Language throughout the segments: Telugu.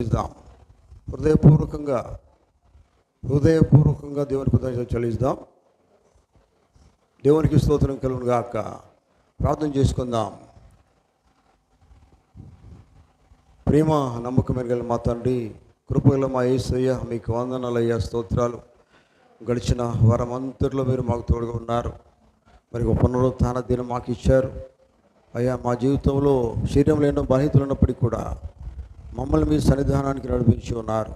చెల్లిద్దాం. హృదయపూర్వకంగా దేవునికి కృతజ్ఞతలు చెల్లిద్దాం. దేవునికి స్తోత్రం కలుగును గాక. ప్రార్థన చేసుకుందాం. ప్రేమ నమ్మకం ఎరగల మా తండ్రి, కృపగల మా యేసయ్య, మీకు వందనాలయ్యా, స్తోత్రాలు. గడిచిన వారం అంతట్లో మీరు మాకు తోడుగా ఉన్నారు. మరి ఒక పునరుత్థాన దినం మాకు ఇచ్చారు అయ్యా. మా జీవితంలో శరీరంలో ఎన్నో బాధితులు ఉన్నప్పటికీ కూడా మమ్మల్ని మీ సన్నిధానానికి నడిపించి ఉన్నారు.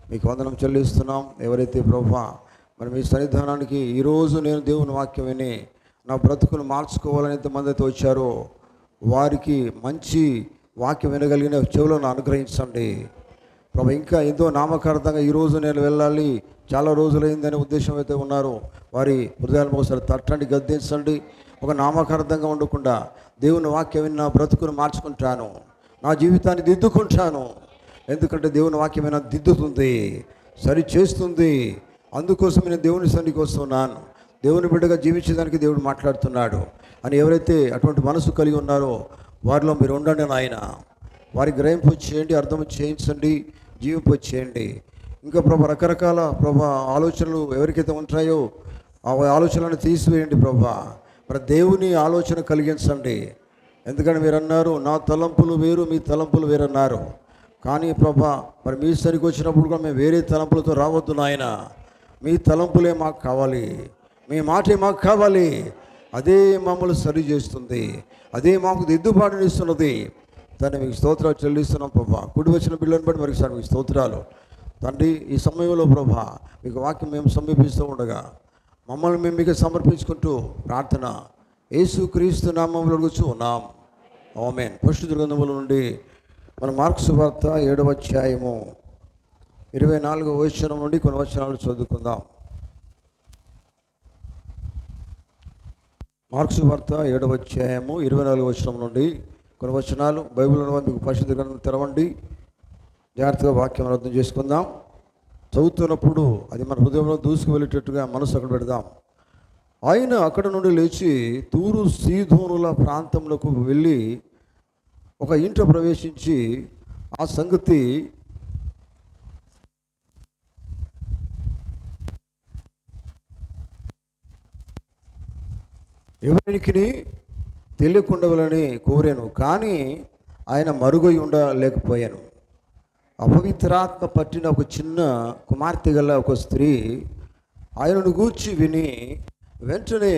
మీకు వందనం చెల్లిస్తున్నాం. ఎవరైతే ప్రభువా మరి మీ సన్నిధానానికి ఈరోజు నేను దేవుని వాక్యం విని నా బ్రతుకును మార్చుకోవాలని ఎంతమంది అయితే వచ్చారో వారికి మంచి వాక్యం వినగలిగిన చెవులను అనుగ్రహించండి ప్రభు. ఇంకా ఎంతో నామకార్థంగా ఈరోజు నేను వెళ్ళాలి, చాలా రోజులైందనే ఉద్దేశం అయితే ఉన్నారో వారి హృదయాలను ఒకసారి తట్టండి, గద్దించండి. ఒక నామకార్థంగా ఉండకుండా దేవుని వాక్యం విని నా బ్రతుకును మార్చుకుంటాను, నా జీవితాన్ని దిద్దుకుంటాను. ఎందుకంటే దేవుని వాక్యమైన దిద్దుతుంది, సరి చేస్తుంది. అందుకోసం నేను దేవుని సన్నిధికి వస్తున్నాను, దేవుని బిడ్డగా జీవించడానికి దేవుడు మాట్లాడుతున్నాడు అని ఎవరైతే అటువంటి మనసు కలిగి ఉన్నారో వారిలో మీరు ఉండండి నాయన. వారి గ్రహింపు చేయండి, అర్థం చేయించండి, జీవింపు చేయండి. ఇంకా ప్రభా రకరకాల ప్రభా ఆలోచనలు ఎవరికైతే ఉంటాయో ఆ ఆలోచనలను తీసివేయండి ప్రభా. మరి దేవుని ఆలోచన కలిగించండి. ఎందుకంటే మీరు అన్నారు, నా తలంపులు వేరు, మీ తలంపులు వేరన్నారు. కానీ ప్రభా మరి మీ సరికి వచ్చినప్పుడు కూడా మేము వేరే తలంపులతో రావద్దు నాయన. మీ తలంపులే మాకు కావాలి, మీ మాటే మాకు కావాలి. అదే మమ్మల్ని సరి చేస్తుంది, అదే మాకు దిద్దుబాటునిస్తున్నది. దాన్ని మీకు స్తోత్రాలు చెల్లిస్తున్నాం ప్రభా. కుడి వచ్చిన బిడ్డలను బట్టి మరొకసారి మీకు స్తోత్రాలు తండ్రి. ఈ సమయంలో ప్రభా మీకు వాక్యం మేము సమీపిస్తూ ఉండగా మమ్మల్ని మేము మీకు సమర్పించుకుంటూ ప్రార్థన యేసుక్రీస్తు నామములో అడుగుచున్నాం, ఆమేన్. పరిశుద్ధ గ్రంథముల నుండి మన మార్కు సువార్త 7వ అధ్యాయము 24వ వచనం నుండి కొన్ని వచనాలు చదువుకుందాం. మార్కు సువార్త 7వ అధ్యాయము 24వ వచనం నుండి కొన్ని వచనాలు. బైబిల్ మీకు పరిశుద్ధ గ్రంథం తెరవండి, జాగ్రత్తగా వాక్యం అర్థం చేసుకుందాం. చదువుతున్నప్పుడు అది మన హృదయంలో దూసుకు వెళ్ళేటట్టుగా మనసు అక్కడ పెడదాం. ఆయన అక్కడ నుండి లేచి తూరు సీదోనుల ప్రాంతంలోకి వెళ్ళి ఒక ఇంట ప్రవేశించి ఆ సంగతి ఎవరికి తెలియకుండవలని కోరాను, కానీ ఆయన మరుగై ఉండలేకపోయాను. అపవిత్రాత్మ పట్టిన ఒక చిన్న కుమార్తె గల ఒక స్త్రీ ఆయనను గూర్చి విని వెంటనే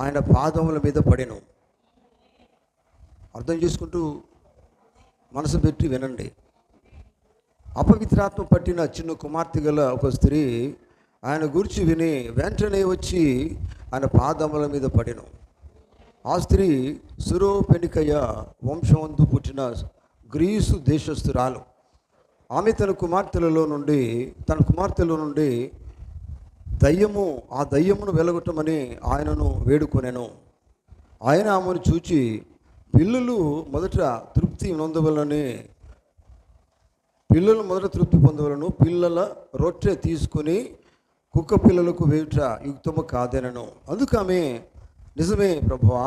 ఆయన పాదముల మీద పడెను. అర్థం చేసుకుంటూ మనసు పెట్టి వినండి. అపవిత్రాత్మ పట్టిన చిన్న కుమార్తె గల ఒక స్త్రీ ఆయన గురించి విని వెంటనే వచ్చి ఆయన పాదముల మీద పడెను. ఆ స్త్రీ సురోపెనికయ వంశవంతు పుట్టిన గ్రీసు దేశస్థురాలు. ఆమె తన కుమార్తెలో నుండి ఆ దయ్యమును వెలగొట్టమని ఆయనను వేడుకొనెను. ఆయన ఆమెను చూచి పిల్లలు మొదట తృప్తి పొందవలను, పిల్లల రొట్టె తీసుకుని కుక్క పిల్లలకు వేయుట యుక్తము కాదనను. అందుకు ఆమె, నిజమే ప్రభువా,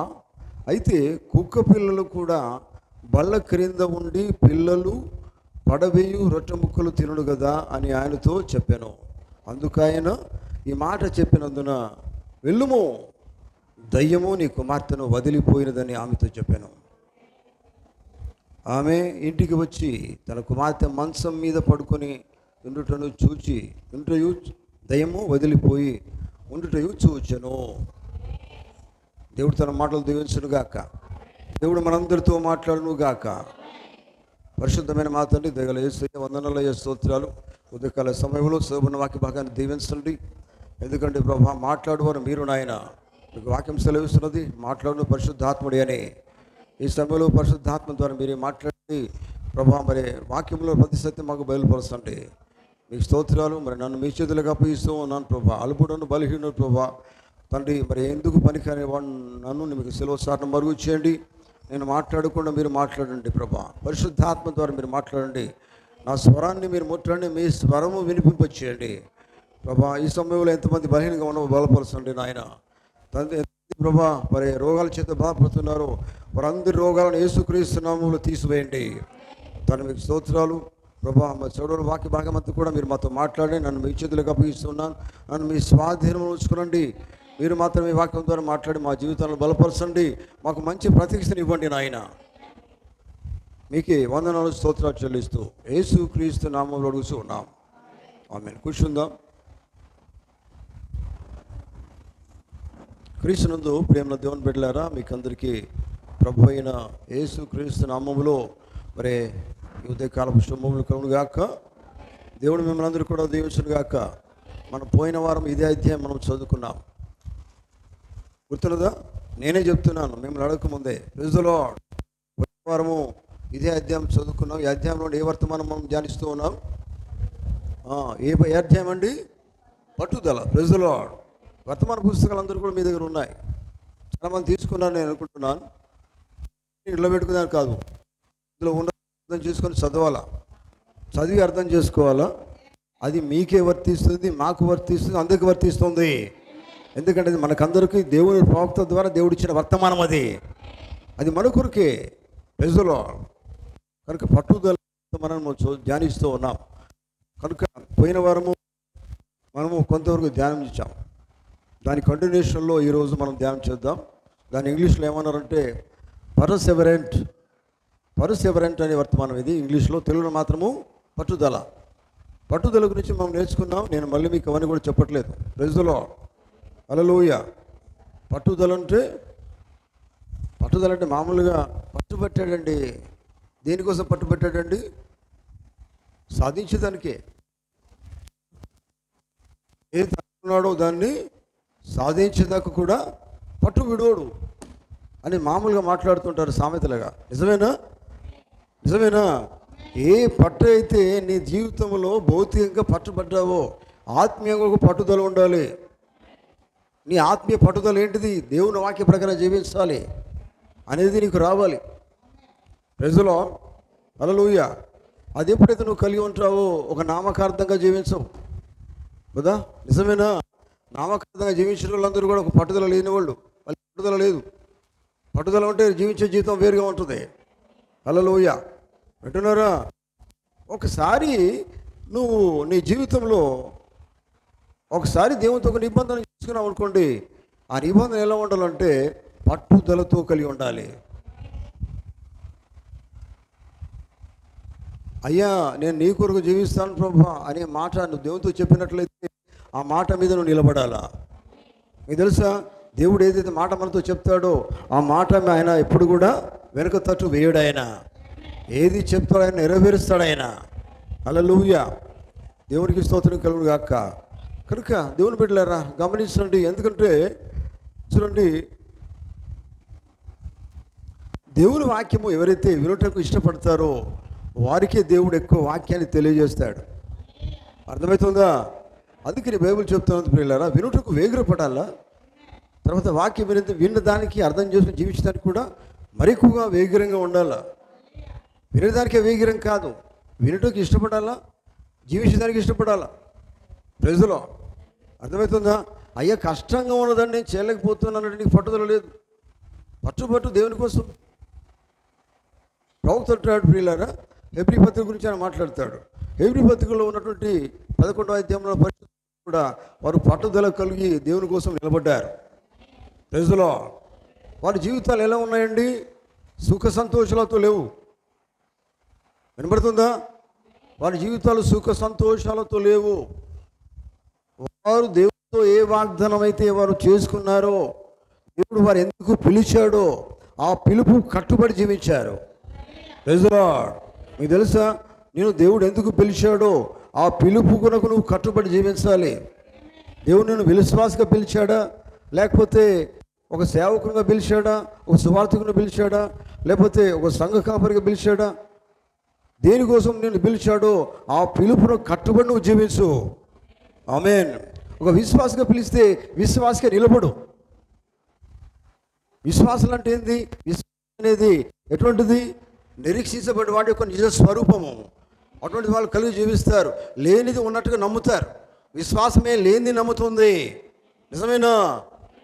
అయితే కుక్క పిల్లలు కూడా బల్ల క్రింద ఉండి పిల్లలు పడవేయు రొట్టె ముక్కలు తినడు కదా అని ఆయనతో చెప్పాను. అందుకు ఆయన ఈ మాట చెప్పినందున, వెళ్ళుము, దయ్యము నీ కుమార్తెను వదిలిపోయినదని ఆమెతో చెప్పాను. ఆమె ఇంటికి వచ్చి తన కుమార్తె మంచం మీద పడుకొని ఉండుటను చూచి దయ్యము వదిలిపోయి ఉండుటయు చూచెను. దేవుడు తన మాటలు దీవించును గాక. దేవుడు మనందరితో మాట్లాడును గాక. పరిశుద్ధమైన మా తండ్రి దయగల యేసయ్య, వందనాలయ్య, స్తోత్రాలు. ఉదయకాల సమయంలో శోభన వాక్య భాగాన్ని దీవించండి. ఎందుకంటే ప్రభా మాట్లాడువారు మీరు నాయన. మీకు వాక్యం సెలవిస్తున్నది, మాట్లాడును పరిశుద్ధాత్ముడి అని. ఈ సమయంలో పరిశుద్ధాత్మ ద్వారా మీరే మాట్లాడి ప్రభా మరి వాక్యంలో ప్రతి సత్యం మాకు బయలుపరచండి. మీకు స్తోత్రాలు. మరి నన్ను మీ చేతులకు అప్పగిస్తూ ఉన్నాను ప్రభా. అల్పుడను బలహీనుడు ప్రభా తండ్రి, మరి ఎందుకు పనికిరాని వాడు నన్ను మీకు సెలవు సారణ మరుగు చేయండి. నేను మాట్లాడకుండా మీరు మాట్లాడండి ప్రభా. పరిశుద్ధాత్మ ద్వారా మీరు మాట్లాడండి. నా స్వరాన్ని మీరు ముట్టండి, మీ స్వరము వినిపింపచేయండి ప్రభా. ఈ సమయంలో ఎంతమంది బలహీనంగా ఉన్నామో బలపరచండి నాయన తండ్రి. ప్రభా మరి రోగాల చేత బాధపడుతున్నారు, వారందరి రోగాలను యేసుక్రీస్తు నామములో తీసివేయండి. తను మీకు స్తోత్రాలు. ప్రభా మా చదువు వాక్య భాగం అంతా కూడా మీరు మాతో మాట్లాడి నన్ను మీ చేతులకు అప్పగిస్తున్నాను. నన్ను మీ స్వాధీనంలో ఉంచుకునండి. మీరు మాత్రం మీ వాక్యం ద్వారా మాట్లాడి మా జీవితాలను బలపరచండి. మాకు మంచి ప్రతిష్టను ఇవ్వండి నాయన. మీకే వందనాలు స్తోత్రాలు చెల్లిస్తూ యేసు క్రీస్తు నామములో అడుగుతూ ఉన్నాం. ఆమేన్. కూర్చుందాం. క్రీస్తునందు ప్రేమ దేవుని బిడ్డలారా, మీకు అందరికీ ప్రభు అయిన యేసు క్రీస్తు నామములో మరి ఈ ఉదయకాలపు శుభములు కలుగును గాక. దేవుడు మిమ్మల్ని అందరూ కూడా దీవించును గాక. మనం పోయిన వారం ఇదే అధ్యాయం మనం చదువుకున్నాం, గుర్తున్నదా? నేనే చెప్తున్నాను మిమ్మల్ని అడగకముందే. Praise the lord. పోయిన వారము ఇదే అధ్యాయం చదువుకున్నాం. ఈ అధ్యాయంలో ఏ వర్తమానం మనం ధ్యానిస్తూ ఉన్నాం? ఏ అధ్యాయం అండి? పట్టుదల. Praise the lord. వర్తమాన పుస్తకాలు అందరూ కూడా మీ దగ్గర ఉన్నాయి. చాలామంది తీసుకున్నాను నేను అనుకుంటున్నాను. ఇంట్లో పెట్టుకున్నాను కాదు, ఇందులో ఉన్న అర్థం చేసుకొని చదవాలా, చదివి అర్థం చేసుకోవాలా. అది మీకే వర్తిస్తుంది, మాకు వర్తిస్తుంది, అందరికీ వర్తిస్తుంది. ఎందుకంటే అది మనకందరికీ దేవుని ప్రవక్త ద్వారా దేవుడిచ్చిన వర్తమానం. అది మన కొరకే. Praise the lord. కనుక పట్టుదల మనం ధ్యానిస్తూ ఉన్నాం. కనుక పోయిన వారము మనము కొంతవరకు ధ్యానం చేసాం. దాని కంటిన్యూషన్లో ఈరోజు మనం ధ్యానం చేద్దాం. దాని ఇంగ్లీష్లో ఏమన్నారంటే పర్సెవరెంట్ అనే వర్తమానం ఇది ఇంగ్లీష్లో. తెలుగులో మాత్రము పట్టుదల. పట్టుదల గురించి మనం నేర్చుకున్నాం. నేను మళ్ళీ మీకు అవన్నీ కూడా చెప్పట్లేదు. Praise the lord. హల్లెలూయా. పట్టుదల అంటే మామూలుగా పట్టుబట్టాడండి. దేనికోసం పట్టుబట్టాడండి? సాధించేదానికే. ఏది అనుకున్నాడో దాన్ని సాధించేదాకా కూడా పట్టు విడోడు అని మామూలుగా మాట్లాడుతుంటారు సామెతలుగా. నిజమేనా? ఏ పట్టు అయితే నీ జీవితంలో భౌతికంగా పట్టుబడ్డావో ఆత్మీయంగా ఒక పట్టుదల ఉండాలి. నీ ఆత్మీయ పట్టుదల ఏంటిది? దేవుని వాక్య ప్రకారం జీవించాలి అనేది నీకు రావాలి. Praise the lord. హల్లెలూయా. అది ఎప్పుడైతే నువ్వు కలిగి ఉంటావో ఒక నామకార్థంగా జీవించవు కదా. నిజమేనా? నామకార్థంగా జీవించిన వాళ్ళందరూ కూడా ఒక పట్టుదల లేని వాళ్ళు. వాళ్ళకి పట్టుదల లేదు. పట్టుదల ఉంటే జీవించే జీవితం వేరుగా ఉంటుంది. హల్లెలూయా. వింటున్నారా? ఒకసారి నువ్వు నీ జీవితంలో ఒకసారి దేవునితో ఒక నిబంధన చేసుకున్నావు అనుకోండి. ఆ నిబంధన ఎలా ఉండాలంటే పట్టుదలతో కలిగి ఉండాలి. అయ్యా నేను నీ కొరకు జీవిస్తాను ప్రభా అనే మాట నువ్వు దేవునితో చెప్పినట్లయితే ఆ మాట మీద నువ్వు నిలబడాలా. మీకు తెలుసా, దేవుడు ఏదైతే మాట మనతో చెప్తాడో ఆ మాట ఆయన ఎప్పుడు కూడా వెనుక తట్టు వేయడు. ఆయన ఏది చెప్తాడో ఆయన నెరవేరుస్తాడు ఆయన. హల్లెలూయా. దేవునికి స్తోత్రం కలుగును గాక. కనుక దేవుని బిడ్డలారా గమనించండి. ఎందుకంటే చూడండి, దేవుని వాక్యము ఎవరైతే వినుటకు ఇష్టపడతారో వారికే దేవుడు ఎక్కువ వాక్యాన్ని తెలియజేస్తాడు. అర్థమవుతుందా? అందుకని బైబిల్ చెప్తున్నది ప్రియులారా, వినుటకు వేగిరపడాలా. తర్వాత వాక్యం విన్నదానికి అర్థం చేసుకుని జీవించడానికి కూడా మరెక్కువగా వేగిరంగా ఉండాలా. వినడానికే వేగిరం కాదు, వినుటకు ఇష్టపడాలా, జీవించడానికి ఇష్టపడాలా. Praise the lord. అర్థమవుతుందా? అయ్యా కష్టంగా ఉన్నదని నేను చేయలేకపోతున్నానంటే నీకు పట్టుదల లేదు. పట్టు దేవుని కోసం. ప్రవక్త అంటాడు ప్రియులారా, హెబ్రీ పత్రిక గురించి ఆయన మాట్లాడతాడు. హెబ్రీ పత్రికలో ఉన్నటువంటి 11వ అధ్యాయంలో పరిస్థితులు కూడా వారు పట్టుదల కలిగి దేవుని కోసం నిలబడ్డారు. Praise the lord. వారి జీవితాలు ఎలా ఉన్నాయండి? సుఖ సంతోషాలతో లేవు. వినబడుతుందా? వారి జీవితాలు సుఖ సంతోషాలతో లేవు. వారు దేవుడితో ఏ వాగ్దానం అయితే వారు చేసుకున్నారో, దేవుడు వారు ఎందుకు పిలిచాడో ఆ పిలుపు కట్టుబడి జీవించారు. Praise the lord. మీకు తెలుసా, నేను దేవుడు ఎందుకు పిలిచాడో ఆ పిలుపు కొరకు నువ్వు కట్టుబడి జీవించాలి. దేవుడు నేను విశ్వాసంగా పిలిచాడా, లేకపోతే ఒక సేవకునిగా పిలిచాడా, ఒక సువార్థకుని పిలిచాడా, లేకపోతే ఒక సంఘ కాపరిగా పిలిచాడా? దేనికోసం నేను పిలిచాడో ఆ పిలుపును కట్టుబడి నువ్వు జీవించు. ఆమేన్. ఒక విశ్వాసంగా పిలిస్తే విశ్వాసంగా నిలబడు. విశ్వాసం అంటే ఏంది? విశ్వాసం అనేది ఎటువంటిది? నిరీక్షించబడి వాటి యొక్క నిజ స్వరూపము. అటువంటి వాళ్ళు కలిగి జీవిస్తారు. లేనిది ఉన్నట్టుగా నమ్ముతారు. విశ్వాసమే లేనిది నమ్ముతుంది. నిజమేనా?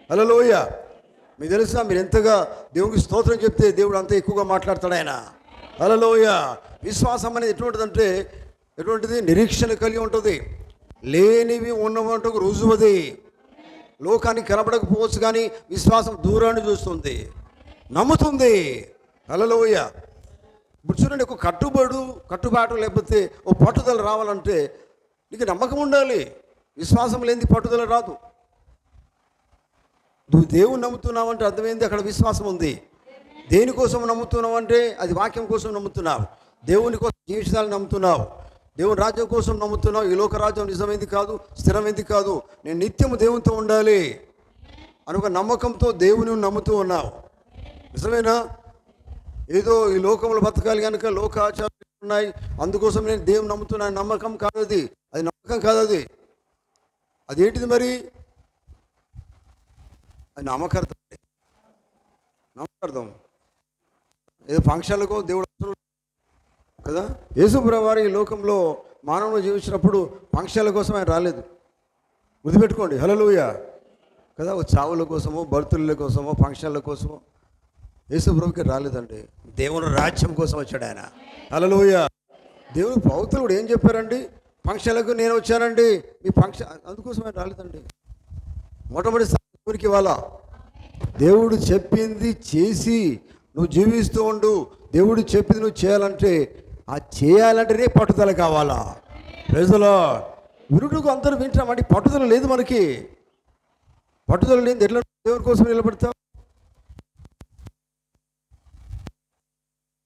హల్లెలూయా. మీకు తెలుసా, మీరు ఎంతగా దేవునికి స్తోత్రం చెప్తే దేవుడు అంత ఎక్కువగా మాట్లాడతాడు ఆయన. హల్లెలూయా. విశ్వాసం అనేది ఎటువంటిదంటే ఎటువంటిది? నిరీక్షణ కలిగి ఉంటుంది. లేనివి ఉన్నవంటకు రుజువుది. లోకానికి కనబడకపోవచ్చు కానీ విశ్వాసం దూరాన్ని చూస్తుంది, నమ్ముతుంది. హల్లెలూయా. ఇప్పుడు చూడండి, ఒక కట్టుబాటు లేకపోతే ఓ పట్టుదల రావాలంటే నీకు నమ్మకం ఉండాలి. విశ్వాసం లేనిది పట్టుదల రాదు. నువ్వు దేవుని నమ్ముతున్నావు అంటే అర్థమైంది, అక్కడ విశ్వాసం ఉంది. దేనికోసం నమ్ముతున్నావు అంటే అది వాక్యం కోసం నమ్ముతున్నావు, దేవుని కోసం జీవితాలను నమ్ముతున్నావు, దేవుని రాజ్యం కోసం నమ్ముతున్నావు. ఈ లోక రాజ్యం నిజమైంది కాదు, స్థిరమైంది కాదు, నేను నిత్యము దేవునితో ఉండాలి అని ఒక నమ్మకంతో దేవుని నమ్ముతూ ఉన్నావు. నిజమేనా? ఏదో ఈ లోకంలో బతకాలి కనుక లోక ఆచారాలు ఉన్నాయి, అందుకోసం నేను దేవుని నమ్ముతున్నాను. నమ్మకం కాదు అది, అది నమ్మకం కాదు. అదేంటిది మరి? అది నామకార్థం. ఏదో ఫంక్షన్లకో దేవుడు కదా. యేసుప్రభువు వారు ఈ లోకంలో మానవులు జీవించినప్పుడు ఫంక్షన్ల కోసం ఆయన రాలేదు. గుర్తుపెట్టుకోండి. హల్లెలూయా కదా. చావుల కోసమో, బర్తుల కోసమో, ఫంక్షన్ల కోసమో యేసుప్రభువుకి రాలేదండి. దేవుని రాజ్యం కోసం వచ్చాడు ఆయన. హల్లెలూయా. దేవుని భక్తులు కూడా ఏం చెప్పారండి? ఫంక్షన్లకు నేను వచ్చానండి, మీ ఫంక్షన్ అందుకోసం ఆయన రాలేదండి. మొట్టమొదటి దేవునికి ఇవ్వాల. దేవుడు చెప్పింది చేసి నువ్వు జీవిస్తూ ఉండు. దేవుడు చెప్పింది నువ్వు చేయాలంటే ఆ చేయాలంటేనే పట్టుదల కావాలా. ప్రజలో వినుటకు అందరూ వింటామండి, పట్టుదల లేదు మనకి. పట్టుదల లేదు, ఎట్లా దేవుని కోసం నిలబడతావు?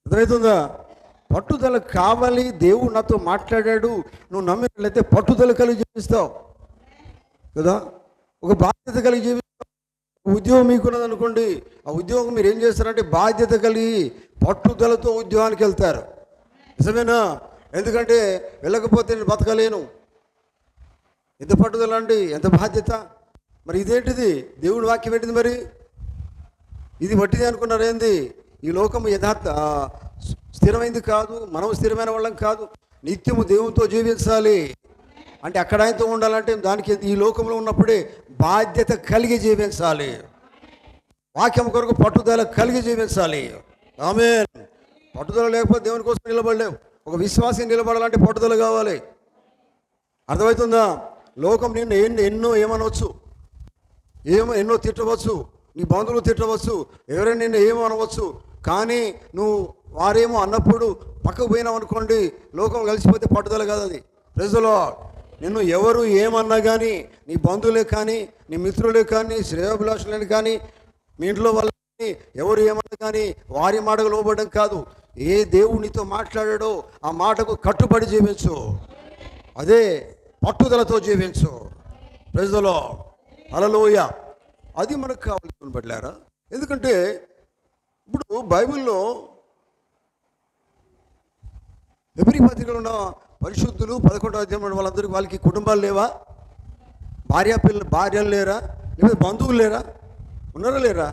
అర్థమవుతుందా? పట్టుదల కావాలి. దేవుడు నాతో మాట్లాడాడు, నువ్వు నమ్మినట్లయితే పట్టుదల కలిగి జీవిస్తావు కదా. ఒక బాధ్యత కలిగి జీవిస్తావు. ఉద్యోగం మీకున్నది అనుకోండి, ఆ ఉద్యోగం మీరు ఏం చేస్తారంటే బాధ్యత కలిగి పట్టుదలతో ఉద్యోగానికి వెళ్తారు. నిజమేనా? ఎందుకంటే వెళ్ళకపోతే నేను బతకలేను. ఎంత పట్టుదల అండి, ఎంత బాధ్యత. మరి ఇదేంటిది? దేవుడి వాక్యం ఏంటిది మరి? ఇది వట్టిది అనుకున్నారు ఏంది? ఈ లోకం యథార్థ స్థిరమైంది కాదు, మనం స్థిరమైన వాళ్ళం కాదు. నిత్యము దేవునితో జీవించాలి అంటే అక్కడ ఆయనతో ఉండాలంటే దానికి ఈ లోకంలో ఉన్నప్పుడే బాధ్యత కలిగి జీవించాలి. వాక్యం కొరకు పట్టుదల కలిగి జీవించాలి. ఆమేన్. పట్టుదల లేకపోతే దేవుని కోసం నిలబడలేవు. ఒక విశ్వాసం నిలబడాలంటే పట్టుదల కావాలి. అర్థమవుతుందా? లోకం నిన్ను ఏమనవచ్చు, ఎన్నో తిట్టవచ్చు, నీ బంధువులు తిట్టవచ్చు, ఎవరైనా నిన్ను ఏమో అనవచ్చు. కానీ నువ్వు వారేమో అన్నప్పుడు పక్కకు పోయినావు అనుకోండి, లోకం కలిసిపోతే పట్టుదల కాదు అది. ప్రజలో నిన్ను ఎవరు ఏమన్నా కానీ, నీ బంధువులే కానీ, నీ మిత్రులే కానీ, శ్రేయోభిలాషులని కానీ, మీ ఇంట్లో వాళ్ళని ఎవరు ఏమన్నా కానీ వారి మాటకు లోబడడం కాదు. ఏ దేవుడు నీతో మాట్లాడాడో ఆ మాటకు కట్టుబడి జీవించు. అదే పట్టుదలతో జీవించు. ప్రజలో హల్లెలూయా. అది మనకు కావాల్సిన పట్టారా. ఎందుకంటే ఇప్పుడు బైబిల్లో హెబ్రీ పత్రికలో ఉన్న పరిశుద్ధులు 11వ అధ్యాయంలో వాళ్ళందరికీ వాళ్ళకి కుటుంబాలు లేవా? భార్యలు లేరా? లేదా బంధువులు లేరా? ఉన్నారా లేరా?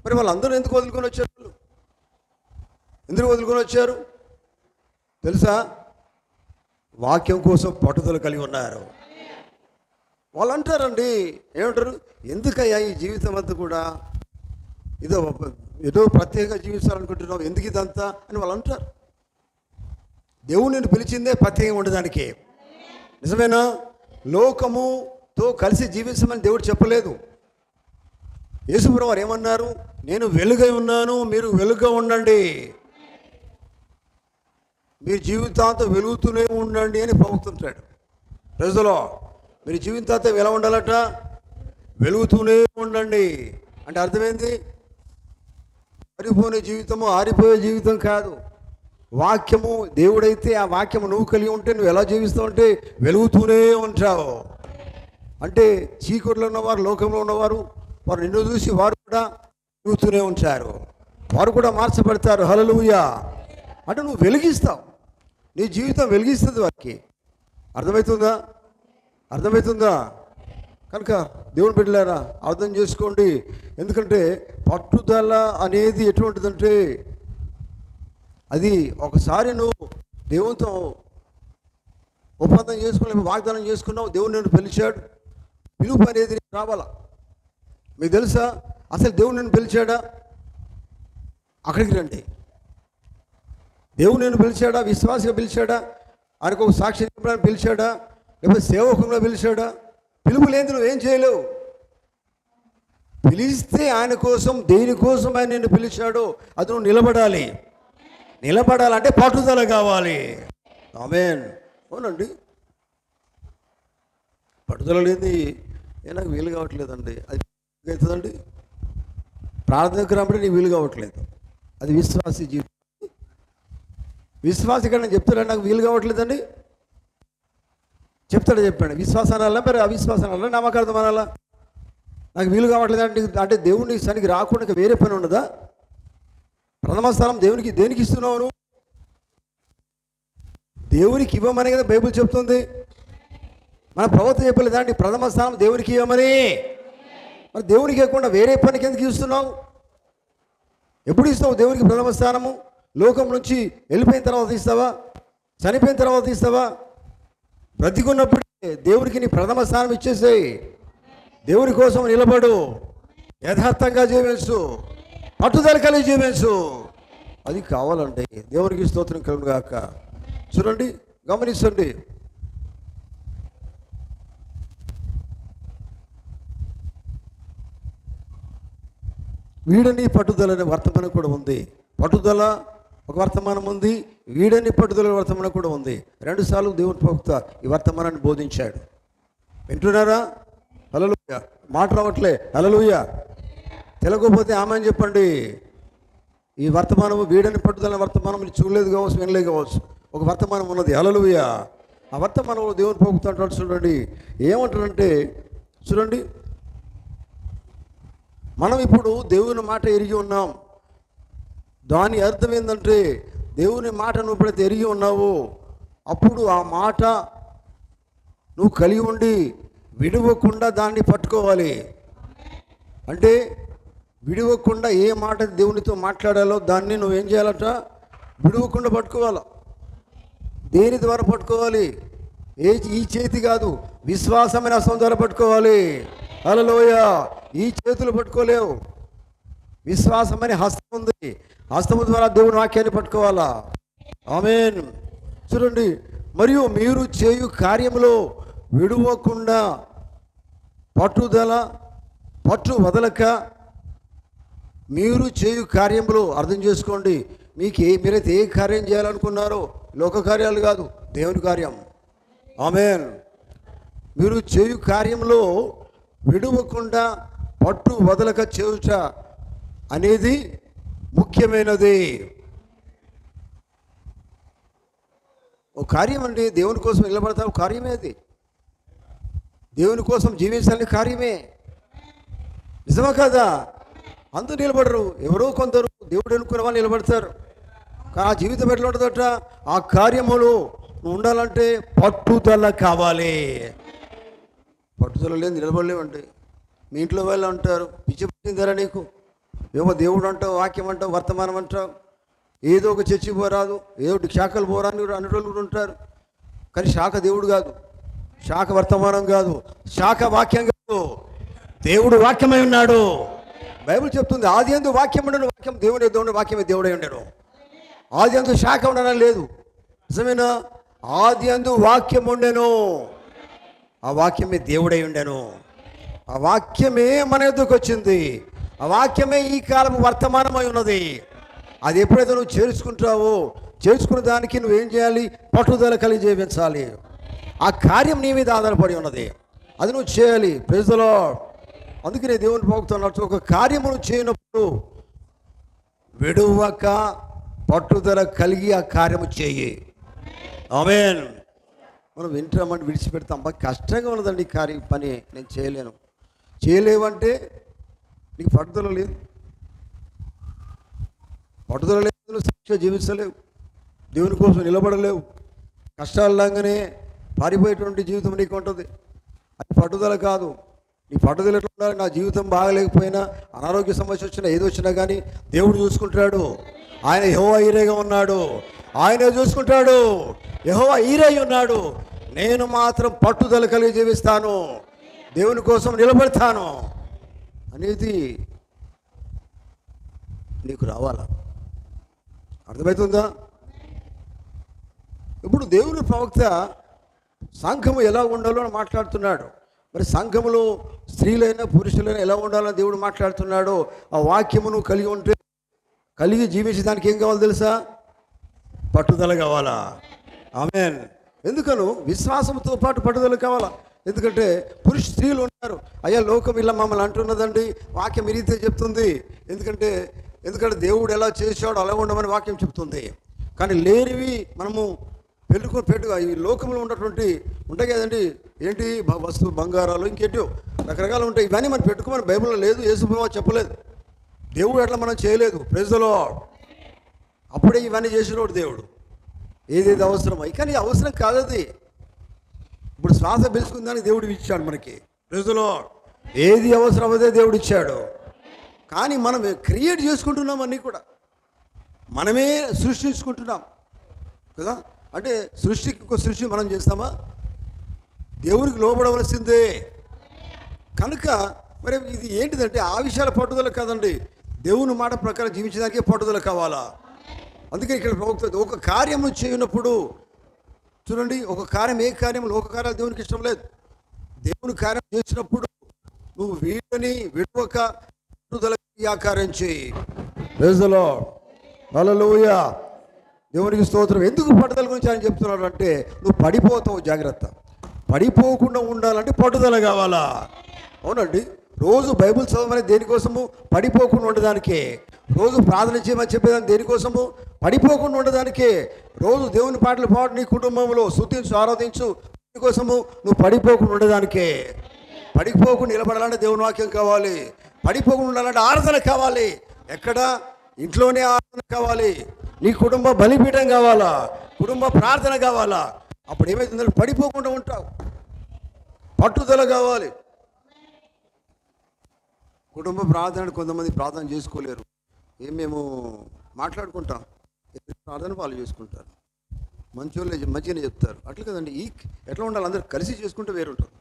మరి వాళ్ళందరూ ఎందుకు వదులుకొని వచ్చారు? ఎందుకు వదులుకొని వచ్చారు తెలుసా? వాక్యం కోసం పట్టుదల కలిగి ఉన్నారు. వాళ్ళు అంటారండి, ఏమంటారు? ఎందుకయ్యా ఈ జీవితం అంతా కూడా ఏదో ప్రత్యేకంగా జీవించాలనుకుంటున్నావు, ఎందుకు ఇదంతా అని వాళ్ళు అంటారు. దేవుడు నిన్ను పిలిచిందే ప్రత్యేకంగా ఉండడానికి. నిజమేనా? లోకముతో కలిసి జీవించమని దేవుడు చెప్పలేదు. యేసుప్రభువు వారు ఏమన్నారు? నేను వెలుగై ఉన్నాను, మీరు వెలుగుగా ఉండండి, మీరు జీవితాంతం వెలుగుతూనే ఉండండి అని పలుకుతుంటాడు. ప్రజలో మీరు జీవితాంతం ఎలా ఉండాలట? వెలుగుతూనే ఉండండి. అంటే అర్థమైంది? ఆరిపోయే జీవితము, ఆరిపోయే జీవితం కాదు. వాక్యము దేవుడైతే ఆ వాక్యము నువ్వు కలిగి ఉంటే నువ్వు ఎలా జీవిస్తావు అంటే వెలుగుతూనే ఉంటావు. అంటే చీకట్లో ఉన్నవారు, లోకంలో ఉన్నవారు, వారు నిన్ను చూసి వారు కూడా వెలుగుతూనే ఉంటారు, వారు కూడా మార్చబడతారు. హల్లెలూయా. అంటే నువ్వు వెలిగిస్తావు, నీ జీవితం వెలిగిస్తుంది వారికి. అర్థమవుతుందా? కనుక దేవుని బిడ్డలారా అర్థం చేసుకోండి. ఎందుకంటే పట్టుదల అనేది ఎటువంటిదంటే అది ఒకసారి నువ్వు దేవునితో ఒప్పందం చేసుకుని వాగ్దానం చేసుకున్నావు, దేవుడు నిన్ను పిలిచాడు, పిలుపు అనేది రావాలా. మీకు తెలుసా అసలు దేవుడు నిన్ను పిలిచాడా? అక్కడికి రండి. దేవుడు నిన్ను పిలిచాడా? విశ్వాసగా పిలిచాడా? ఆయనకు ఒక సాక్షి చెప్పడానికి పిలిచాడా, లేకపోతే సేవకంగా పిలిచాడా? పిలుపు లేని నువ్వేం చేయలేవు. పిలిస్తే ఆయన కోసం, దేనికోసం ఆయన నిన్ను పిలిచాడో అది నువ్వు నిలబడాలి. నిలబడాలంటే పట్టుదల కావాలి. ఆమేన్. అవునండి, పట్టుదల లేని నాకు వీలు కావట్లేదండి, అది అవుతుందండి. ప్రార్థనకు రాబట్టి నీకు వీలు కావట్లేదు, అది విశ్వాసి జీవితం. విశ్వాసి కానీ నేను చెప్తాడు నాకు వీలు కావట్లేదండి, చెప్తాడు. చెప్పాడు విశ్వాసం అనాలా, మరి అవిశ్వాసం అనాలా, నమ్మకార్థం అనాలా? నాకు వీలు కావట్లేదంటే అంటే దేవుడిని సరికి రాకుండా వేరే పని ఉండదా? ప్రథమ స్థానం దేవునికి దేనికి ఇస్తున్నావు నువ్వు? దేవునికి ఇవ్వమని కదా బైబిల్ చెప్తుంది. మన ప్రవక్త చెప్పలేదా అండి ప్రథమ స్థానం దేవునికి ఇవ్వమని? మరి దేవునికి ఇవ్వకుండా వేరే పనికి ఎందుకు ఇస్తున్నావు? ఎప్పుడు ఇస్తావు దేవునికి ప్రథమ స్థానము? లోకం నుంచి వెళ్ళిపోయిన తర్వాత ఇస్తావా? చనిపోయిన తర్వాత ఇస్తావా? బ్రతికున్నప్పుడే దేవునికి నీ ప్రథమ స్థానం ఇచ్చేసేయి. దేవుని కోసం నిలబడు, యథార్థంగా జీవించు, పట్టుదల కలిగి జీవించు. అది కావాలంటే దేవునికి స్తోత్రం కలుగును గాక. చూడండి, గమనించండి. వీడని పట్టుదల అనే వర్తమానం కూడా ఉంది. పట్టుదల ఒక వర్తమానం ఉంది, వీడని పట్టుదల వర్తమానం కూడా ఉంది. 2 సార్లు దేవుని ప్రవక్త ఈ వర్తమానాన్ని బోధించాడు. వింటున్నారా? హల్లెలూయా. మాట రావట్లే. హల్లెలూయా. తెలకపోతే ఆమె అని చెప్పండి. ఈ వర్తమానము వీడని పట్టుదల వర్తమానం చూడలేదు కావచ్చు, వినలేదు కావచ్చు, ఒక వర్తమానం ఉన్నది. హల్లెలూయా. ఆ వర్తమానంలో దేవుని ప్రవక్త అంటాడు. చూడండి ఏమంటాడంటే, చూడండి, మనం ఇప్పుడు దేవుని మాట ఎరిగి ఉన్నాం. దాని అర్థం ఏంటంటే దేవుని మాట నువ్వు ఎప్పుడైతే ఎరిగి ఉన్నావో అప్పుడు ఆ మాట నువ్వు కలిగి ఉండి విడవకుండా దాన్ని పట్టుకోవాలి. అంటే విడవకుండా ఏ మాట దేవునితో మాట్లాడాలో దాన్ని నువ్వేం చేయాలట? విడవకుండా పట్టుకోవాలి. దేని ద్వారా పట్టుకోవాలి? ఈ చేతి కాదు, విశ్వాసమైన హస్తం ద్వారా పట్టుకోవాలి. హల్లెలూయా. ఈ చేతులు పట్టుకోలేవు, విశ్వాసమైన హస్తం ఉంది. హస్తము ద్వారా దేవుని వాక్యాన్ని పట్టుకోవాలా. ఆమేన్. చూడండి, మరియు మీరు చేయు కార్యములో విడువకుండా పట్టు వదలక, మీరు చేయు కార్యములు అర్థం చేసుకోండి. మీరైతే ఏ కార్యం చేయాలనుకున్నారో లోక కార్యాలు కాదు, దేవుని కార్యం. ఆమేన్. మీరు చేయు కార్యంలో విడువకుండా పట్టు వదలక చేయుట అనేది ముఖ్యమైనది. ఒక కార్యం అండి, దేవుని కోసం నిలబడతాం, కార్యమే అది. దేవుని కోసం జీవించాలని కార్యమే. నిజమా కదా? అందరూ నిలబడరు, ఎవరో కొందరు దేవుడు అనుకున్న వాళ్ళు నిలబడతారు. కానీ ఆ జీవితం ఎట్లా ఉంటుందట? ఆ కార్యములు నువ్వు ఉండాలంటే పట్టుదల కావాలి. పట్టుదల లేదు నిలబడలేవండి. మీ ఇంట్లో వాళ్ళు అంటారు, పిచ్చి పట్టిందరా నీకు, ఏమో దేవుడు అంటావు, వాక్యం అంటావు, వర్తమానం అంటావు, ఏదో ఒక చర్చి పోరాదు, ఏదో శాఖలు పోరాని అనేటోళ్ళు కూడా ఉంటారు. కానీ శాఖ దేవుడు కాదు, శాఖ వర్తమానం కాదు, శాఖ వాక్యం కాదు, దేవుడు వాక్యమై ఉన్నాడు. బైబిల్ చెప్తుంది, ఆది యందు వాక్యం ఉండను, వాక్యం దేవుడే, దేవుడు వాక్యమే దేవుడై ఉండను. ఆది యందు శాఖ ఉండడం లేదు. నిజమేనా? ఆది యందు వాక్యం ఉండెను, ఆ వాక్యమే దేవుడై ఉండెను. ఆ వాక్యమే మన ఎదుకు వచ్చింది, ఆ వాక్యమే ఈ కాలం వర్తమానమై ఉన్నది. అది ఎప్పుడైతే నువ్వు చేర్చుకుంటావో, చేర్చుకున్న దానికి నువ్వేం చేయాలి? పట్టుదల కలిగి జీవించాలి. ఆ కార్యం నీ మీద ఆధారపడి ఉన్నది, అది నువ్వు చేయాలి. Praise the lord. అందుకనే దేవుని పోగుతున్నట్టు ఒక కార్యమును చేయనప్పుడు విడువక పట్టుదల కలిగి ఆ కార్యము చేయి. ఆమేన్. మనం వింటామని విడిచిపెడతాం, బాగా కష్టంగా ఉన్నదండి ఈ పని, నేను చేయలేవంటే నీకు పట్టుదల లేదు. పట్టుదల లేదు, నువ్వు సాక్షిగా జీవించలేవు, దేవుని కోసం నిలబడలేవు. కష్టాలు లాగానే పారిపోయేటువంటి జీవితం నీకు ఉంటుంది. అది పట్టుదల కాదు. నీ పట్టుదల ఎట్లా ఉండాలి? నా జీవితం బాగలేకపోయినా, అనారోగ్య సమస్య వచ్చినా, ఏది వచ్చినా కానీ దేవుడు చూసుకుంటాడు. ఆయన యెహోవా ఈరేగా ఉన్నాడు, ఆయనే చూసుకుంటాడు. యెహోవా ఈరై ఉన్నాడు. నేను మాత్రం పట్టుదల కలిగి జీవిస్తాను, దేవుని కోసం నిలబడతాను అనేది నీకు రావాలా. అర్థమవుతుందా? ఇప్పుడు దేవుని ప్రవక్త సంఘము ఎలా ఉండాలో అని మాట్లాడుతున్నాడు. మరి సంఘములో స్త్రీలైనా పురుషులైనా ఎలా ఉండాలని దేవుడు మాట్లాడుతున్నాడో ఆ వాక్యమును కలిగి జీవించడానికి ఏం కావాలి తెలుసా? పట్టుదల కావాలా? ఆమేన్. ఎందుకను విశ్వాసంతో పాటు పట్టుదల కావాలా? ఎందుకంటే స్త్రీలు ఉన్నారు, అయ్యా లోకం ఇలా మమ్మల్ని అంటున్నదండి, వాక్యం ఈ రీతే చెప్తుంది. ఎందుకంటే దేవుడు ఎలా చేశాడో అలా ఉండమని వాక్యం చెప్తుంది. కానీ లేనివి మనము పెట్టుగా ఈ లోకంలో ఉన్నటువంటి ఉంటాయి కదండి, ఏంటి వస్తువు బంగారాలు ఇంకేంటో రకరకాలు ఉంటాయి. ఇవన్నీ మనం పెట్టుకోమని బైబిల్లో లేదు, యేసుప్రభువు చెప్పలేదు, దేవుడు అట్లా మనం చేయలేదు. Praise the lord. అప్పుడే ఇవన్నీ చేసినోడు దేవుడు. ఏదేది అవసరమో, కానీ అవసరం కాదది. ఇప్పుడు శ్వాస పీల్చుకుందానికి దేవుడు ఇచ్చాడు మనకి. Praise the lord. ఏది అవసరం అదే దేవుడు ఇచ్చాడు. కానీ మనం క్రియేట్ చేసుకుంటున్నాం, అన్నీ కూడా మనమే సృష్టించుకుంటున్నాం కదా. అంటే సృష్టికి ఇంకో సృష్టి మనం చేస్తామా? దేవునికి లోబడవలసిందే. కనుక మరి ఇది ఏంటిదంటే ఆ విషయాల పట్టుదల కాదండి, దేవుని మాట ప్రకారం జీవించడానికే పట్టుదల కావాలా. అందుకే ఇక్కడ ప్రవక్త ఒక కార్యము చేయనప్పుడు చూడండి, ఒక కార్యం ఏ కార్యం లోక కార్యాలు దేవునికి ఇష్టం లేదు. దేవుని కార్యం చేసినప్పుడు నువ్వు వీటిని విడవక పట్టుదలకి ఆ కార్యం చేయి. Praise the lord. హల్లెలూయా. దేవునికి స్తోత్రం. ఎందుకు పట్టుదల గురించి ఆయన చెప్తున్నాడు అంటే, నువ్వు పడిపోతావు, జాగ్రత్త. పడిపోకుండా ఉండాలంటే పట్టుదల కావాలా? అవునండి. రోజు బైబిల్ చదవమని దేనికోసము? పడిపోకుండా ఉండడానికే. రోజు ప్రార్థన చేయమని చెప్పేదాన్ని దేనికోసము? పడిపోకుండా ఉండడానికే. రోజు దేవుని పాటలు పాడు, నీ కుటుంబంలో స్తుతించు, ఆరాధించు, దేనికోసము? నువ్వు పడిపోకుండా ఉండడానికే. పడిపోకుండా నిలబడాలంటే దేవుని వాక్యం కావాలి. పడిపోకుండా ఉండాలంటే ఆరాధన కావాలి. ఎక్కడ? ఇంట్లోనే ఆరాధన కావాలి. నీ కుటుంబ బలిపీఠం కావాలా? కుటుంబ ప్రార్థన కావాలా? అప్పుడు ఏమవుతుందంటే పడిపోకుండా ఉంటావు. పట్టుదల కావాలి. కుటుంబ ప్రార్థన కొంతమంది ప్రార్థన చేసుకోలేరు. మేము మాట్లాడుకుంటాం, ప్రార్థన వాళ్ళు చేసుకుంటారు, మంచోళ్ళే మంచిగానే చెప్తారు. అట్లా కదండి. ఎట్లా ఉండాలి? అందరూ కలిసి చేసుకుంటే వేరుంటుంది.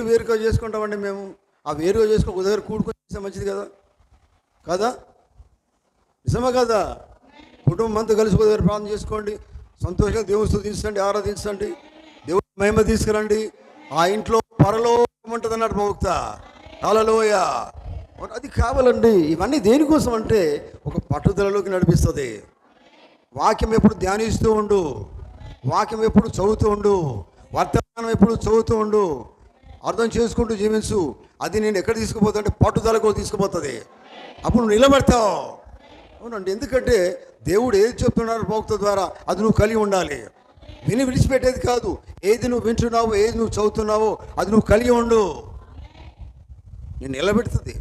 వేరుగా చేసుకుంటామండి మేము. ఆ వేరుగా చేసుకుని ఒక దగ్గర కూడుకొని చేస్తే మంచిది కదా కదా నిజమా కదా? కుటుంబం అంతా కలిసి ఒక దగ్గర ప్రార్థన చేసుకోండి, సంతోషంగా దేవుని స్తుతించండి, ఆరాధించండి, దేవుని మహిమ తీసుకురండి. ఆ ఇంట్లో పరలోకం ఉంటుంది అన్నాడు ప్రవక్త. హల్లెలూయా. అది కావాలండి. ఇవన్నీ దేనికోసం అంటే ఒక పట్టుదలలోకి నడిపిస్తుంది. వాక్యం ఎప్పుడు ధ్యానిస్తూ ఉండు, వాక్యం ఎప్పుడు చదువుతూ ఉండు, వర్తమానం ఎప్పుడు చదువుతూ ఉండు, అర్థం చేసుకుంటూ జీవించు. అది నేను ఎక్కడ తీసుకుపోతా అంటే పట్టుదలకు తీసుకుపోతుంది. అప్పుడు నువ్వు నిలబడతావు. అవునండి. ఎందుకంటే దేవుడు ఏది చెప్తున్నాడు ప్రవక్త ద్వారా అది నువ్వు కలిగి ఉండాలి. విడిచిపెట్టేది కాదు. ఏది నువ్వు వింటున్నావో, ఏది నువ్వు చదువుతున్నావో అది నువ్వు కలిగి ఉండు. నేను నిలబెడుతుంది.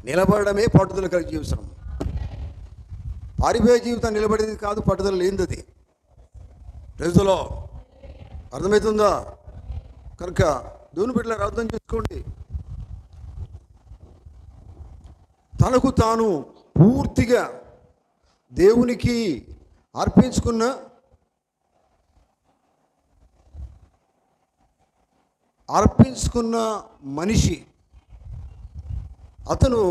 నిలబడమే పట్టుదల కలిగి జీవించడం. పారిపోయే జీవితం నిలబడేది కాదు, పట్టుదల లేనిది. Praise the lord. అర్థమవుతుందా? కనుక దేవుని బిడ్డలారా అర్థం చేసుకోండి. తనకు తాను పూర్తిగా దేవునికి అర్పించుకున్న మనిషి అతను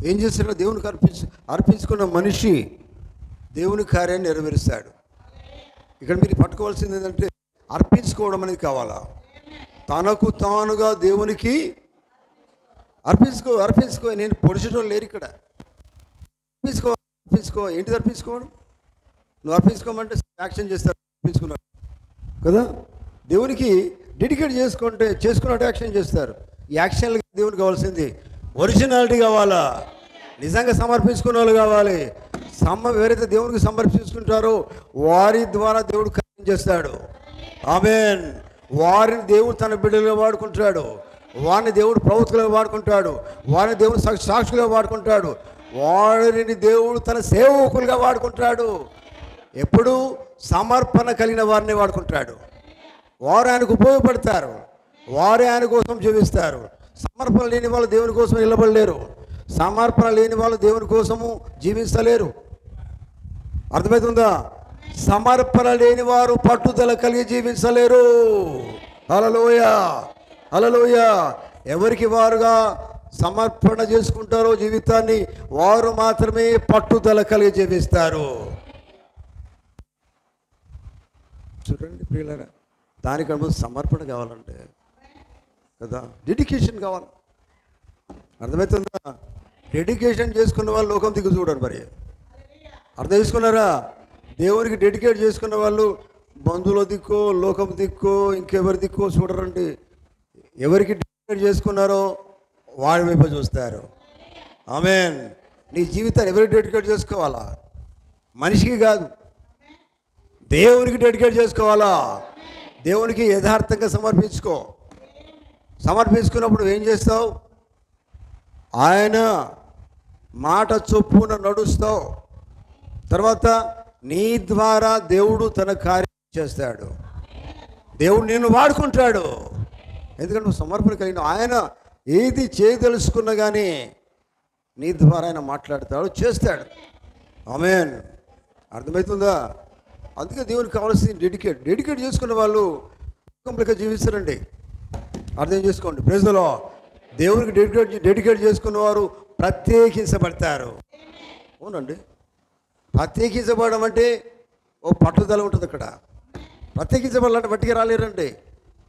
ఏం చేస్తాడో, దేవునికి అర్పించుకున్న మనిషి దేవుని కార్యాన్ని నెరవేరుస్తాడు. ఇక్కడ మీరు పట్టుకోవాల్సింది ఏంటంటే అర్పించుకోవడం అనేది కావాలా? తనకు తానుగా దేవునికి అర్పించుకో. నేను పొడిచడం లేరు ఇక్కడ. అర్పించుకో. ఏంటిది అర్పించుకోవడం? నువ్వు అర్పించుకోమంటే యాక్షన్ చేస్తారు, అర్పించుకున్నాడు కదా. దేవునికి డెడికేట్ చేసుకున్నట్టు యాక్షన్ చేస్తారు. ఈ యాక్షన్లకి దేవునికి కావాల్సింది ఒరిజినాలిటీ కావాలా? నిజంగా సమర్పించుకున్న వాళ్ళు కావాలి. ఎవరైతే దేవునికి సమర్పించుకుంటారో వారి ద్వారా దేవుడు కార్యం చేస్తాడు. ఆమేన్. వారిని దేవుడు తన బిడ్డలుగా వాడుకుంటాడు. వారిని దేవుడు ప్రవక్తలుగా వాడుకుంటాడు. వారిని దేవుడు సాక్షులుగా వాడుకుంటాడు. వారిని దేవుడు తన సేవకులుగా వాడుకుంటాడు. ఎప్పుడు సమర్పణ కలిగిన వారిని వాడుకుంటాడు. వారు ఆయనకు ఉపయోగపడతారు. వారే ఆయన కోసం జీవిస్తారు. సమర్పణ లేని వాళ్ళు దేవుని కోసం నిలబడలేరు. సమర్పణ లేని వాళ్ళు దేవుని కోసము జీవించలేరు. అర్థమవుతుందా? సమర్పణ లేని వారు పట్టుదల కలిగి జీవించలేరు. హల్లెలూయా. హల్లెలూయా. ఎవరికి వారుగా సమర్పణ చేసుకుంటారో జీవితాన్ని వారు మాత్రమే పట్టుదల కలిగి జీవిస్తారు. చూడండి ప్రియులారా, దానికన్నా సమర్పణ కావాలంటే కదా, డెడికేషన్ కావాలి. అర్థమవుతుందా? డెడికేషన్ చేసుకున్న వాళ్ళు లోకం దిక్కు చూడరు. మరి అర్థం చేసుకున్నారా? దేవునికి డెడికేట్ చేసుకున్న వాళ్ళు బంధువుల దిక్కో లోకం దిక్కో ఇంకెవరి దిక్కో చూడరండి. ఎవరికి డెడికేట్ చేసుకున్నారో వాడి వైపు చూస్తారు. ఆమేన్. నీ జీవితాన్ని ఎవరికి డెడికేట్ చేసుకోవాలా? మనిషికి కాదు, దేవునికి డెడికేట్ చేసుకోవాలా. దేవునికి యథార్థంగా సమర్పించుకో. సమర్పించుకున్నప్పుడు ఏం చేస్తావు? ఆయన మాట చొప్పున నడుస్తావు. తర్వాత నీ ద్వారా దేవుడు తన కార్యం చేస్తాడు. దేవుడు నిన్ను వాడుకుంటాడు. ఎందుకంటే నువ్వు సమర్పణ కలిగిన ఆయన ఏది చేయదలుచుకున్నా కానీ నీ ద్వారా ఆయన మాట్లాడతాడు, చేస్తాడు. ఆమేన్. అర్థమవుతుందా? అందుకే దేవునికి కావాల్సింది డెడికేట్ చేసుకున్న వాళ్ళు కంప్లీట్గా జీవిస్తారండి. అర్థం చేసుకోండి. Praise the lord. దేవునికి డెడికేట్ చేసుకున్న వారు ప్రత్యేకించబడతారు. అవునండి. ప్రత్యేకించబడడం అంటే ఓ పట్టుదల ఉంటుంది అక్కడ. ప్రత్యేకించబడాలంటే బట్టిగా రాలేరండి.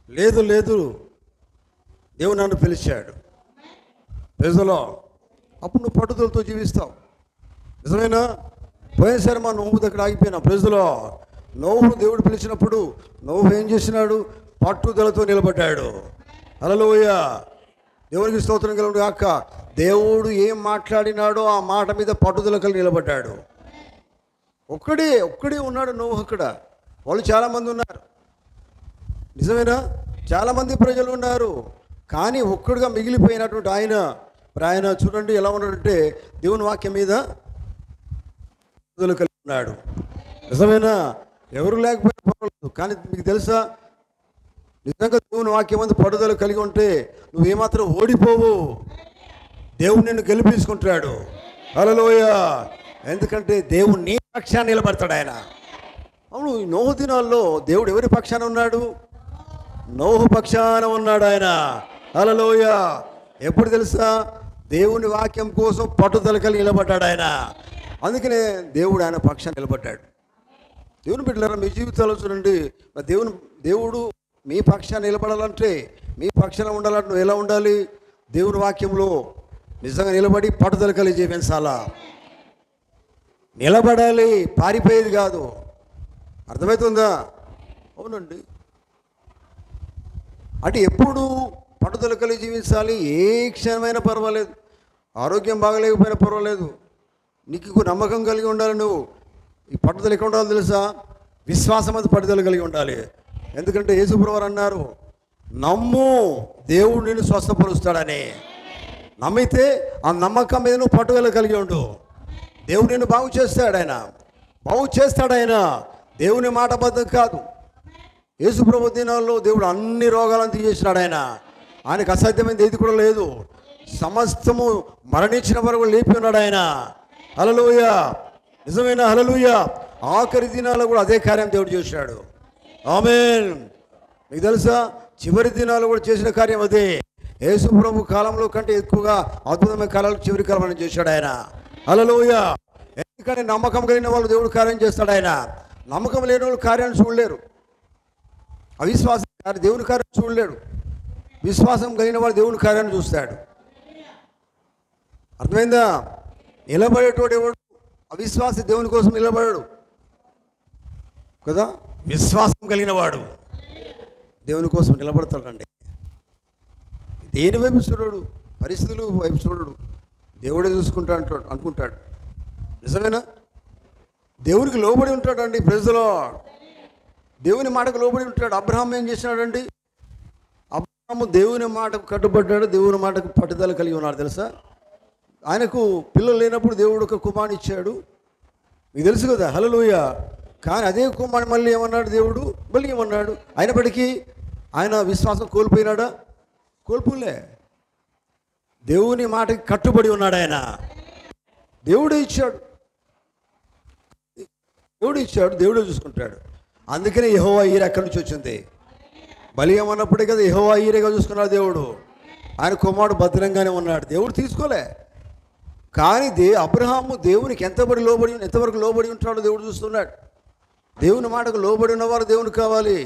లేదు దేవుడు నన్ను పిలిచాడు. Praise the lord. అప్పుడు నువ్వు పట్టుదలతో జీవిస్తావు. నిజమేనా? పోయినసారి మా నోహు దగ్గర ఆగిపోయినా. Praise the lord. నోహు దేవుడు పిలిచినప్పుడు నోహు ఏం చేసినాడు? పట్టుదలతో నిలబడ్డాడు. హల్లెలూయా. దేవునికి స్తోత్రం కలుగును గాక. దేవుడు ఏం మాట్లాడినాడో ఆ మాట మీద పట్టుదల కలిగి నిలబడ్డాడు. ఒక్కడే ఉన్నాడు నోహు అక్కడ. వాళ్ళు చాలామంది ఉన్నారు. నిజమేనా? చాలామంది ప్రజలు ఉన్నారు. కానీ ఒక్కడుగా మిగిలిపోయినటువంటి ఆయన చూడండి ఎలా ఉన్నాడంటే దేవుని వాక్యం మీద పట్టుదల కలిగి ఉన్నాడు. నిజమేనా? ఎవరు లేకపోయినా పర్వాలేదు. కానీ మీకు తెలుసా, నిజంగా దేవుని వాక్యం మీద పట్టుదల కలిగి ఉంటే నువ్వేమాత్రం ఓడిపోవు. దేవుడు నిన్ను గెలిపించుకుంటాడు. హల్లెలూయా. ఎందుకంటే దేవుడు నీ పక్షాన్ని నిలబడతాడు ఆయన. అవును, ఈ నోహు దినాల్లో దేవుడు ఎవరి పక్షాన ఉన్నాడు? నోహు పక్షాన ఉన్నాడు ఆయన. హల్లెలూయా. ఎప్పుడు తెలుసా? దేవుని వాక్యం కోసం పట్టుదల కలిగి నిలబడ్డాడు ఆయన. అందుకనే దేవుడు ఆయన పక్షాన్ని నిలబడ్డాడు. దేవుని బిడ్డలారా, మీ జీవితాల్లో చూడండి, దేవుడు మీ పక్షాన్ని నిలబడాలంటే, మీ పక్షాన ఉండాలంటే నువ్వు ఎలా ఉండాలి? దేవుని వాక్యంలో నిజంగా నిలబడి పట్టుదల కలిగి జీవించాలా. నిలబడాలి, పారిపోయేది కాదు. అర్థమవుతుందా? అవునండి. అంటే ఎప్పుడు పట్టుదల కలిగి జీవించాలి. ఏ క్షణమైనా పర్వాలేదు. ఆరోగ్యం బాగలేకపోయినా పర్వాలేదు. నీకు నమ్మకం కలిగి ఉండాలి. నువ్వు ఈ పట్టుదల ఎక్కడ ఉండాలో తెలుసా? విశ్వాసం అది పట్టుదల కలిగి ఉండాలి. ఎందుకంటే యేసుప్రభువారు అన్నారు, నమ్ము దేవుడు నిన్ను స్వస్థపరుస్తాడని. నమ్మితే ఆ నమ్మకం మీద నువ్వు పట్టుదల కలిగి ఉండు. దేవుడు నిన్ను బాగు చేస్తాడు ఆయన. దేవుని మాట అబద్ధం కాదు. యేసుప్రభు దినాల్లో దేవుడు అన్ని రోగాలను తీసేసినాడు ఆయన. ఆయనకు అసాధ్యమైనది ఏది కూడా లేదు. సమస్తము మరణించిన వరకు లేపి ఉన్నాడు ఆయన. హల్లెలూయా. నిజమైన హల్లెలూయా. ఆఖరి దినాల్లో కూడా అదే కార్యం దేవుడు చేశాడు. ఆమేన్. మీకు తెలుసా, చివరి దినాలు కూడా చేసిన కార్యం అదే. యేసు ప్రభు కాలంలో కంటే ఎక్కువగా అద్భుతమైన కార్యాలు చివరి కాలంలో చేశాడు ఆయన. హల్లెలూయా. ఎందుకంటే నమ్మకం కలిగిన వాళ్ళు దేవుడు కార్యం చేస్తాడు ఆయన. నమ్మకం లేని వాళ్ళు కార్యాన్ని చూడలేరు. అవిశ్వాసం దేవుని కార్యం చూడలేడు. విశ్వాసం కలిగిన వాడు దేవుని కార్యాన్ని చూస్తాడు. అర్థమైందా? నిలబడేటోడు ఎవడు? అవిశ్వాసి దేవుని కోసం నిలబడాడు కదా. విశ్వాసం కలిగిన వాడు దేవుని కోసం నిలబడతాడండి. దేని వైపు చూడడు, పరిస్థితులు వైపు చూడడు. దేవుడే చూసుకుంటా అనుకుంటాడు. నిజమేనా? దేవునికి లోబడి ఉంటాడండి. Praise the lord. దేవుని మాటకు లోబడి ఉంటాడు. అబ్రహాం ఏం చేసినాడండి? అబ్రహాము దేవుని మాటకు కట్టుబడ్డాడు. దేవుని మాటకు పట్టుదల కలిగి ఉన్నాడు. తెలుసా? ఆయనకు పిల్లలు లేనప్పుడు దేవుడు ఒక కుమారుని ఇచ్చాడు. మీకు తెలుసు కదా. హల్లెలూయా. కానీ అదే కుమారుడు మళ్ళీ ఏమన్నాడు? దేవుడు మళ్ళీ ఏమన్నాడు? అయినప్పటికీ ఆయన విశ్వాసం కోల్పోయినాడా? కోల్పోలే. దేవుని మాటకి కట్టుబడి ఉన్నాడు ఆయన. దేవుడే ఇచ్చాడు. దేవుడే చూసుకుంటాడు. అందుకనే యెహోవా ఈరే ఎక్కడి నుంచి వచ్చింది? బలి ఏమన్నప్పుడే కదా యెహోవా ఈరేగా చూసుకున్నాడు దేవుడు. ఆయన కుమారుడు భద్రంగానే ఉన్నాడు. దేవుడు తీసుకోలే. కానీ అబ్రహాము దేవునికి ఎంతవరకు లోబడి ఉంటాడో దేవుడు చూస్తున్నాడు. దేవుని మాటకు లోబడి ఉన్నవారు దేవునికి కావాలి.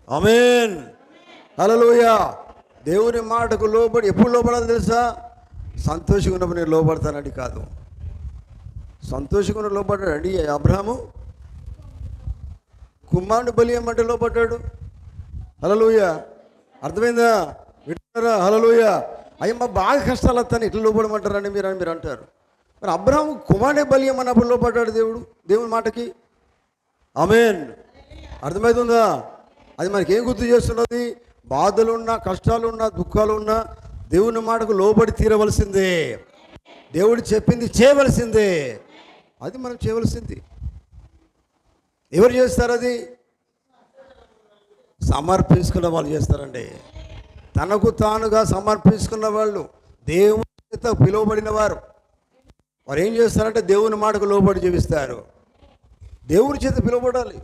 ఆమేన్, హల్లెలూయా. దేవుని మాటకు లోబడి ఎప్పుడు లోబడాలి తెలుసా? సంతోషంగా ఉన్నప్పుడు నేను లోబడతానండి కాదు. సంతోషంగా ఉన్న లోబడ్డాడు అండి అబ్రహాము. కుమారుని బలి ఇవ్వమంటే లోబడ్డాడు. హల్లెలూయా, అర్థమైందా? వింటారా? హల్లెలూయా. అయ్యా మా బాగా కష్టాలు వస్తాను ఇట్లా లోబడమంటారండి మీరు అంటారు. మరి అబ్రహాము కుమారుని బలి ఇవ్వమన్నప్పుడు లోబడ్డాడు దేవుని మాటకి. ఆమేన్, అర్థమవుతుందా? అది మనకేం గుర్తు చేస్తున్నది? బాధలున్నా, కష్టాలున్నా, దుఃఖాలున్నా దేవుని మాటకు లోబడి తీరవలసిందే. దేవుడు చెప్పింది చేయవలసిందే. అది మనం చేయవలసింది. ఎవరు చేస్తారు అది? సమర్పించుకున్న వాళ్ళు చేస్తారండి. తనకు తానుగా సమర్పించుకున్న వాళ్ళు, దేవుని చేత పిలువబడిన వారు ఏం చేస్తారంటే దేవుని మాటకు లోబడి జీవిస్తారు. దేవుని చేత పిలువబడాలి.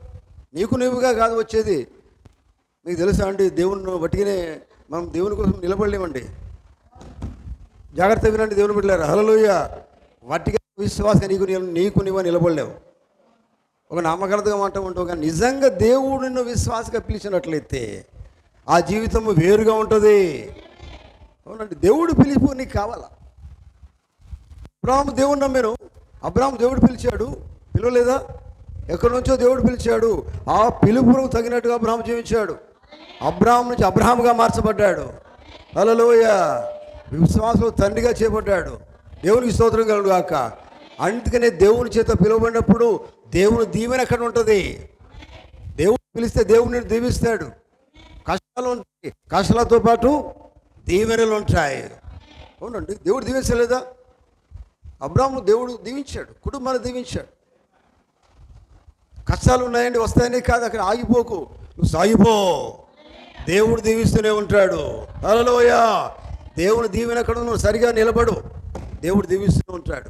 నీకు నీవుగా కాదు వచ్చేది. మీకు తెలుసా అండి, దేవుని బట్టిగానే మనం దేవుని కోసం నిలబడలేమండి. జాగ్రత్త వినండి దేవుని బిడ్డలారా. హల్లెలూయా. వట్టిగా విశ్వాసం నీకు నీవు నిలబడలేవు. ఒక నామకరణగా మాట ఉంటావు. కానీ నిజంగా దేవుడిని విశ్వాసంగా పిలిచినట్లయితే ఆ జీవితం వేరుగా ఉంటుంది. అవునండి, దేవుడు పిలుపు నీకు కావాలా? అబ్రాహాము దేవుడు నమ్మాను. అబ్రాహాము దేవుడు పిలిచాడు, పిలవలేదా? ఎక్కడి నుంచో దేవుడు పిలిచాడు. ఆ పిలుపును తగినట్టుగా అబ్రాహాము జీవించాడు. అబ్రాహాము నుంచి అబ్రాహాముగా మార్చబడ్డాడు. హల్లెలూయా. విశ్వాసంలో తండ్రిగా చేపట్టాడు. దేవునికి స్తోత్రం కలుగు గాక. అందుకనే దేవుని చేత పిలువబడినప్పుడు దేవుని దీవెన ఎక్కడ ఉంటుంది? దేవుడు పిలిస్తే దేవుడిని దీవిస్తాడు. కష్టాలు ఉంటాయి, కష్టాలతో పాటు దీవెనలు ఉంటాయి. అవునండి, దేవుడు దీవించలేదా? అబ్రాహాము దేవుడు దీవించాడు, కుటుంబాన్ని దీవించాడు. కష్టాలు ఉన్నాయండి, వస్తాయని కాదు, అక్కడ ఆగిపోకు, నువ్వు సాగిపో. దేవుడు దీవిస్తూనే ఉంటాడు. హల్లెలూయా. దేవుని దీవెన ఎక్కడ నువ్వు సరిగా నిలబడు, దేవుడు దీవిస్తూనే ఉంటాడు.